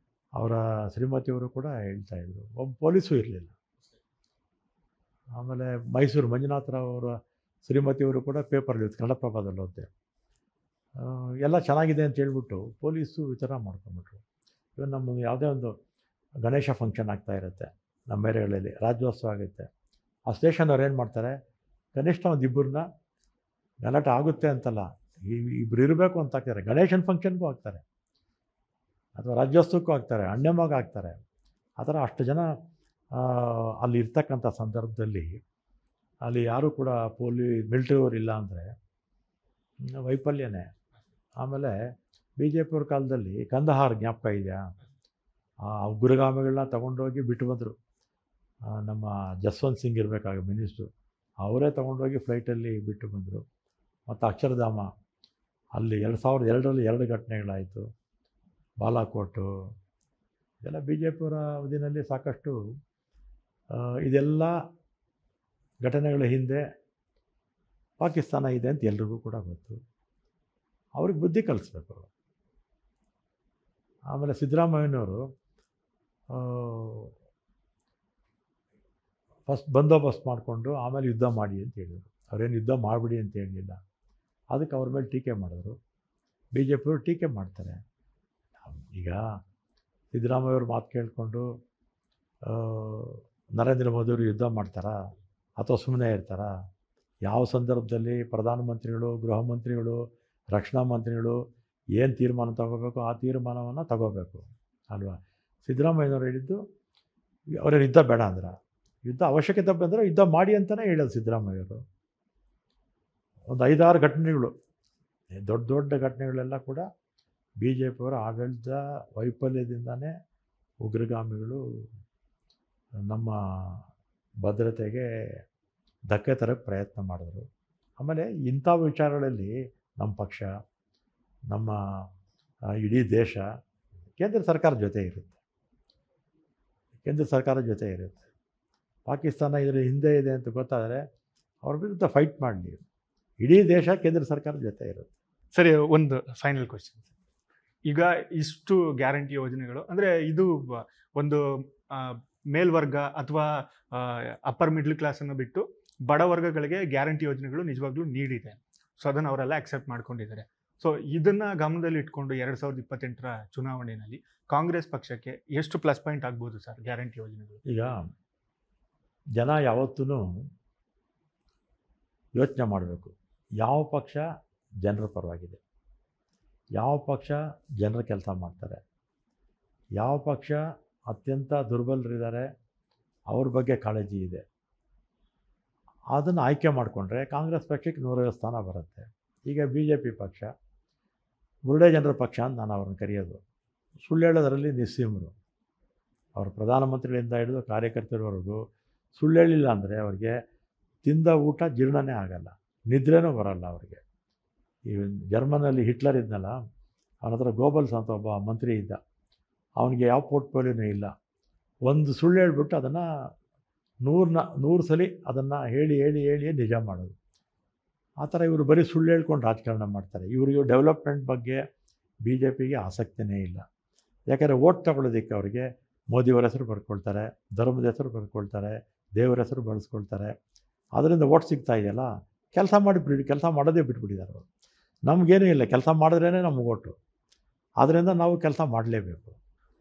Speaker 2: ಅವರ ಶ್ರೀಮತಿಯವರು ಕೂಡ ಹೇಳ್ತಾಯಿದ್ರು. ಒಬ್ಬ ಪೊಲೀಸು ಇರಲಿಲ್ಲ. ಆಮೇಲೆ ಮೈಸೂರು ಮಂಜುನಾಥರಾವ್ ಅವರ ಶ್ರೀಮತಿಯವರು ಕೂಡ ಪೇಪರಲ್ಲಿ ಕನ್ನಡಪ್ರಭದಲ್ಲಿ ಓದಿದೆ. ಎಲ್ಲ ಚೆನ್ನಾಗಿದೆ ಅಂತ ಹೇಳ್ಬಿಟ್ಟು ಪೊಲೀಸು ವಿಚಾರ ಮಾಡ್ಕೊಂಬಿಟ್ರು. ಇವಾಗ ನಮ್ಮ ಯಾವುದೇ ಒಂದು ಗಣೇಶ ಫಂಕ್ಷನ್ ಆಗ್ತಾ ಇರುತ್ತೆ ನಮ್ಮ ಏರಿಯಾಗಳಲ್ಲಿ, ರಾಜ್ಯೋತ್ಸವ ಆಗುತ್ತೆ. ಆ ಸ್ಟೇಷನವ್ರು ಏನು ಮಾಡ್ತಾರೆ, ಕನಿಷ್ಠ ಒಂದು ಇಬ್ಬರನ್ನ, ಗಲಾಟೆ ಆಗುತ್ತೆ ಅಂತಲ್ಲ, ಇಬ್ಬರು ಇರಬೇಕು ಅಂತ ಹಾಕ್ತಾರೆ. ಗಣೇಶನ ಫಂಕ್ಷನ್ಗೂ ಹಾಕ್ತಾರೆ, ಅಥವಾ ರಾಜ್ಯೋತ್ಸವಕ್ಕೂ ಹಾಕ್ತಾರೆ, ಅಣ್ಣೆಮಗ ಹಾಕ್ತಾರೆ. ಆ ಥರ ಅಷ್ಟು ಜನ ಅಲ್ಲಿ ಇರ್ತಕ್ಕಂಥ ಸಂದರ್ಭದಲ್ಲಿ ಅಲ್ಲಿ ಯಾರೂ ಕೂಡ ಮಿಲ್ಟ್ರಿಯವರು ಇಲ್ಲ ಅಂದರೆ ವೈಫಲ್ಯನೇ. ಆಮೇಲೆ BJPಯವ್ರ ಕಾಲದಲ್ಲಿ ಕಂದಹಾರ್ ಜ್ಞಾಪಕ ಇದೆಯಾ, ಆ ಉಗ್ರಗಾಮಿಗಳನ್ನ ತಗೊಂಡೋಗಿ ಬಿಟ್ಟು ಬಂದರು. ನಮ್ಮ ಜಸ್ವಂತ್ ಸಿಂಗ್ ಇರಬೇಕಾಗ ಮಿನಿಸ್ಟ್ರು, ಅವರೇ ತೊಗೊಂಡೋಗಿ ಫ್ಲೈಟಲ್ಲಿ ಬಿಟ್ಟು ಬಂದರು. ಮತ್ತು ಅಕ್ಷರಧಾಮ ಅಲ್ಲಿ 2002ರಲ್ಲಿ 2 ಘಟನೆಗಳಾಯಿತು. ಬಾಲಾಕೋಟು ಇದೆಲ್ಲ BJPಯವರ ಅವಧಿನಲ್ಲಿ ಸಾಕಷ್ಟು. ಇದೆಲ್ಲ ಘಟನೆಗಳ ಹಿಂದೆ ಪಾಕಿಸ್ತಾನ ಇದೆ ಅಂತ ಎಲ್ರಿಗೂ ಕೂಡ ಗೊತ್ತು. ಅವ್ರಿಗೆ ಬುದ್ಧಿ ಕಲಿಸ್ಬೇಕು. ಆಮೇಲೆ ಸಿದ್ದರಾಮಯ್ಯನವರು ಫಸ್ಟ್ ಬಂದೋಬಸ್ತ್ ಮಾಡಿಕೊಂಡು ಆಮೇಲೆ ಯುದ್ಧ ಮಾಡಿ ಅಂತ ಹೇಳಿದರು. ಅವ್ರೇನು ಯುದ್ಧ ಮಾಡಿಬಿಡಿ ಅಂತ ಹೇಳಲಿಲ್ಲ. ಅದಕ್ಕೆ ಅವ್ರ ಮೇಲೆ ಟೀಕೆ ಮಾಡಿದ್ರು. BJPಯವರು ಟೀಕೆ ಮಾಡ್ತಾರೆ. ಈಗ ಸಿದ್ದರಾಮಯ್ಯವ್ರ ಮಾತು ಕೇಳಿಕೊಂಡು ನರೇಂದ್ರ ಮೋದಿಯವರು ಯುದ್ಧ ಮಾಡ್ತಾರಾ ಅಥವಾ ಸುಮ್ಮನೆ ಇರ್ತಾರಾ? ಯಾವ ಸಂದರ್ಭದಲ್ಲಿ ಪ್ರಧಾನಮಂತ್ರಿಗಳು, ಗೃಹ ಮಂತ್ರಿಗಳು, ರಕ್ಷಣಾ ಮಂತ್ರಿಗಳು ಏನು ತೀರ್ಮಾನ ತಗೋಬೇಕು ಆ ತೀರ್ಮಾನವನ್ನು ತಗೋಬೇಕು ಅಲ್ವಾ. ಸಿದ್ದರಾಮಯ್ಯನವ್ರು ಹೇಳಿದ್ದು, ಅವ್ರೇನು ಯುದ್ಧ ಬೇಡ ಅಂದ್ರೆ, ಯುದ್ಧ ಅವಶ್ಯಕತೆ ಬಂದರೆ ಯುದ್ಧ ಮಾಡಿ ಅಂತಲೇ ಹೇಳೋದು ಸಿದ್ದರಾಮಯ್ಯವರು. ಒಂದು 5-6 ಘಟನೆಗಳು, ದೊಡ್ಡ ದೊಡ್ಡ ಘಟನೆಗಳೆಲ್ಲ ಕೂಡ BJPಯವರ ಆಡಳಿತ ವೈಫಲ್ಯದಿಂದನೇ ಉಗ್ರಗಾಮಿಗಳು ನಮ್ಮ ಭದ್ರತೆಗೆ ಧಕ್ಕೆ ತರಕ್ಕೆ ಪ್ರಯತ್ನ ಮಾಡಿದ್ರು. ಆಮೇಲೆ ಇಂಥ ವಿಚಾರಗಳಲ್ಲಿ ನಮ್ಮ ಪಕ್ಷ, ನಮ್ಮ ಇಡೀ ದೇಶ ಕೇಂದ್ರ ಸರ್ಕಾರದ ಜೊತೆ ಇರುತ್ತೆ. ಕೇಂದ್ರ ಸರ್ಕಾರದ ಜೊತೆ ಇರುತ್ತೆ. ಪಾಕಿಸ್ತಾನ ಇದರ ಹಿಂದೆ ಇದೆ ಅಂತ ಗೊತ್ತಾದರೆ ಅವ್ರ ವಿರುದ್ಧ ಫೈಟ್ ಮಾಡಲಿ. ಇಡೀ ದೇಶ ಕೇಂದ್ರ ಸರ್ಕಾರದ ಜೊತೆ ಇರುತ್ತೆ.
Speaker 1: ಸರಿ, ಒಂದು ಫೈನಲ್ ಕ್ವೆಶ್ಚನ್. ಈಗ ಇಷ್ಟು ಗ್ಯಾರಂಟಿ ಯೋಜನೆಗಳು ಅಂದರೆ ಇದು ಒಂದು ಮೇಲ್ವರ್ಗ ಅಥವಾ ಅಪ್ಪರ್ ಮಿಡ್ಲ್ ಕ್ಲಾಸನ್ನು ಬಿಟ್ಟು ಬಡ ವರ್ಗಗಳಿಗೆ ಗ್ಯಾರಂಟಿ ಯೋಜನೆಗಳು ನಿಜವಾಗ್ಲೂ ನೀಡಿದೆ. ಸೊ ಅದನ್ನು ಅವರೆಲ್ಲ ಅಕ್ಸೆಪ್ಟ್ ಮಾಡ್ಕೊಂಡಿದ್ದಾರೆ. ಸೊ ಇದನ್ನು ಗಮನದಲ್ಲಿ ಇಟ್ಕೊಂಡು 2028ರ ಚುನಾವಣೆಯಲ್ಲಿ ಕಾಂಗ್ರೆಸ್ ಪಕ್ಷಕ್ಕೆ ಎಷ್ಟು ಪ್ಲಸ್ ಪಾಯಿಂಟ್ ಆಗ್ಬೋದು ಸರ್ ಗ್ಯಾರಂಟಿ ಯೋಜನೆಗಳು?
Speaker 2: ಈಗ ಜನ ಯಾವತ್ತೂ ಯೋಚನೆ ಮಾಡಬೇಕು, ಯಾವ ಪಕ್ಷ ಜನರ ಪರವಾಗಿದೆ, ಯಾವ ಪಕ್ಷ ಜನರ ಕೆಲಸ ಮಾಡ್ತಾರೆ, ಯಾವ ಪಕ್ಷ ಅತ್ಯಂತ ದುರ್ಬಲರಿದ್ದಾರೆ ಅವ್ರ ಬಗ್ಗೆ ಕಾಳಜಿ ಇದೆ, ಅದನ್ನು ಆಯ್ಕೆ ಮಾಡಿಕೊಂಡ್ರೆ ಕಾಂಗ್ರೆಸ್ ಪಕ್ಷಕ್ಕೆ 150 ಸ್ಥಾನ ಬರುತ್ತೆ. ಈಗ BJP ಪಕ್ಷ ಬುರುಡೆ ಜನರ ಪಕ್ಷ ಅಂತ ನಾನು ಅವ್ರನ್ನ ಕರೆಯೋದು. ಸುಳ್ಳು ಹೇಳೋದರಲ್ಲಿ ನಿಸ್ಸೀಮರು. ಅವರು ಪ್ರಧಾನಮಂತ್ರಿಗಳಿಂದ ಹಿಡಿದು ಕಾರ್ಯಕರ್ತರವರೆಗೂ ಸುಳ್ಳು ಹೇಳಿಲ್ಲ ಅಂದರೆ ಅವ್ರಿಗೆ ತಿಂದ ಊಟ ಜೀರ್ಣನೇ ಆಗಲ್ಲ, ನಿದ್ರೆನೂ ಬರಲ್ಲ ಅವ್ರಿಗೆ. ಈ ಜರ್ಮನಲ್ಲಿ ಹಿಟ್ಲರ್ ಇದ್ನಲ್ಲ, ಅವನ ಹತ್ರ ಗೋಬಲ್ಸ್ ಅಂತ ಒಬ್ಬ ಮಂತ್ರಿ ಇದ್ದ. ಅವನಿಗೆ ಯಾವ ಪೋರ್ಟ್ಫೋಲಿಯೋನೂ ಇಲ್ಲ. ಒಂದು ಸುಳ್ಳು ಹೇಳ್ಬಿಟ್ಟು ಅದನ್ನು 100 ಸಲ ಅದನ್ನು ಹೇಳಿ ನಿಜ ಮಾಡೋದು. ಆ ಥರ ಇವರು ಬರೀ ಸುಳ್ಳು ಹೇಳ್ಕೊಂಡು ರಾಜಕಾರಣ ಮಾಡ್ತಾರೆ. ಇವರಿಗೆ ಡೆವಲಪ್ಮೆಂಟ್ ಬಗ್ಗೆ BJPಗೆ ಆಸಕ್ತಿನೇ ಇಲ್ಲ. ಯಾಕೆಂದರೆ ಓಟ್ ತಗೊಳ್ಳೋದಕ್ಕೆ ಅವರಿಗೆ ಮೋದಿಯವರ ಹೆಸರು ಬರ್ಕೊಳ್ತಾರೆ, ಧರ್ಮದ ಹೆಸರು ಬರ್ಕೊಳ್ತಾರೆ, ದೇವರ ಹೆಸರು ಬಳಸ್ಕೊಳ್ತಾರೆ. ಅದರಿಂದ ಓಟ್ ಸಿಗ್ತಾ ಇದೆಯಲ್ಲ, ಕೆಲಸ ಕೆಲಸ ಮಾಡೋದೇ ಬಿಟ್ಬಿಟ್ಟಿದ್ದಾರೆ ಅವರು. ನಮಗೇನೂ ಇಲ್ಲ, ಕೆಲಸ ಮಾಡಿದ್ರೇ ನಮಗೆ ಓಟು. ಆದ್ದರಿಂದ ನಾವು ಕೆಲಸ ಮಾಡಲೇಬೇಕು.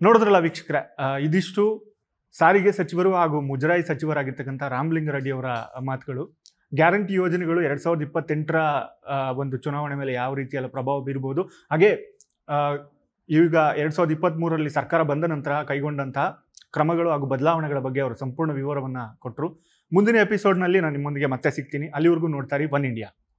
Speaker 1: ನೋಡಿದ್ರಲ್ಲ ವೀಕ್ಷಕರೇ, ಇದಿಷ್ಟು ಸಾರಿಗೆ ಸಚಿವರು ಹಾಗೂ ಮುಜರಾಯಿ ಸಚಿವರಾಗಿರ್ತಕ್ಕಂಥ ರಾಮಲಿಂಗಾರೆಡ್ಡಿ ಅವರ ಮಾತುಗಳು. ಗ್ಯಾರಂಟಿ ಯೋಜನೆಗಳು 2028ರ ಒಂದು ಚುನಾವಣೆ ಮೇಲೆ ಯಾವ ರೀತಿಯಲ್ಲ ಪ್ರಭಾವ ಬೀರ್ಬೋದು, ಹಾಗೆ ಈಗ 2023ರಲ್ಲಿ ಸರ್ಕಾರ ಬಂದ ನಂತರ ಕೈಗೊಂಡಂತಹ ಕ್ರಮಗಳು ಹಾಗೂ ಬದಲಾವಣೆಗಳ ಬಗ್ಗೆ ಅವರು ಸಂಪೂರ್ಣ ವಿವರವನ್ನು ಕೊಟ್ಟರು. ಮುಂದಿನ ಎಪಿಸೋಡ್ನಲ್ಲಿ ನಾನು ನಿಮ್ಮೊಂದಿಗೆ ಮತ್ತೆ ಸಿಗ್ತೀನಿ. ಅಲ್ಲಿವರೆಗೂ ನೋಡ್ತಾ ಇರಿ ಒನ್ ಇಂಡಿಯಾ.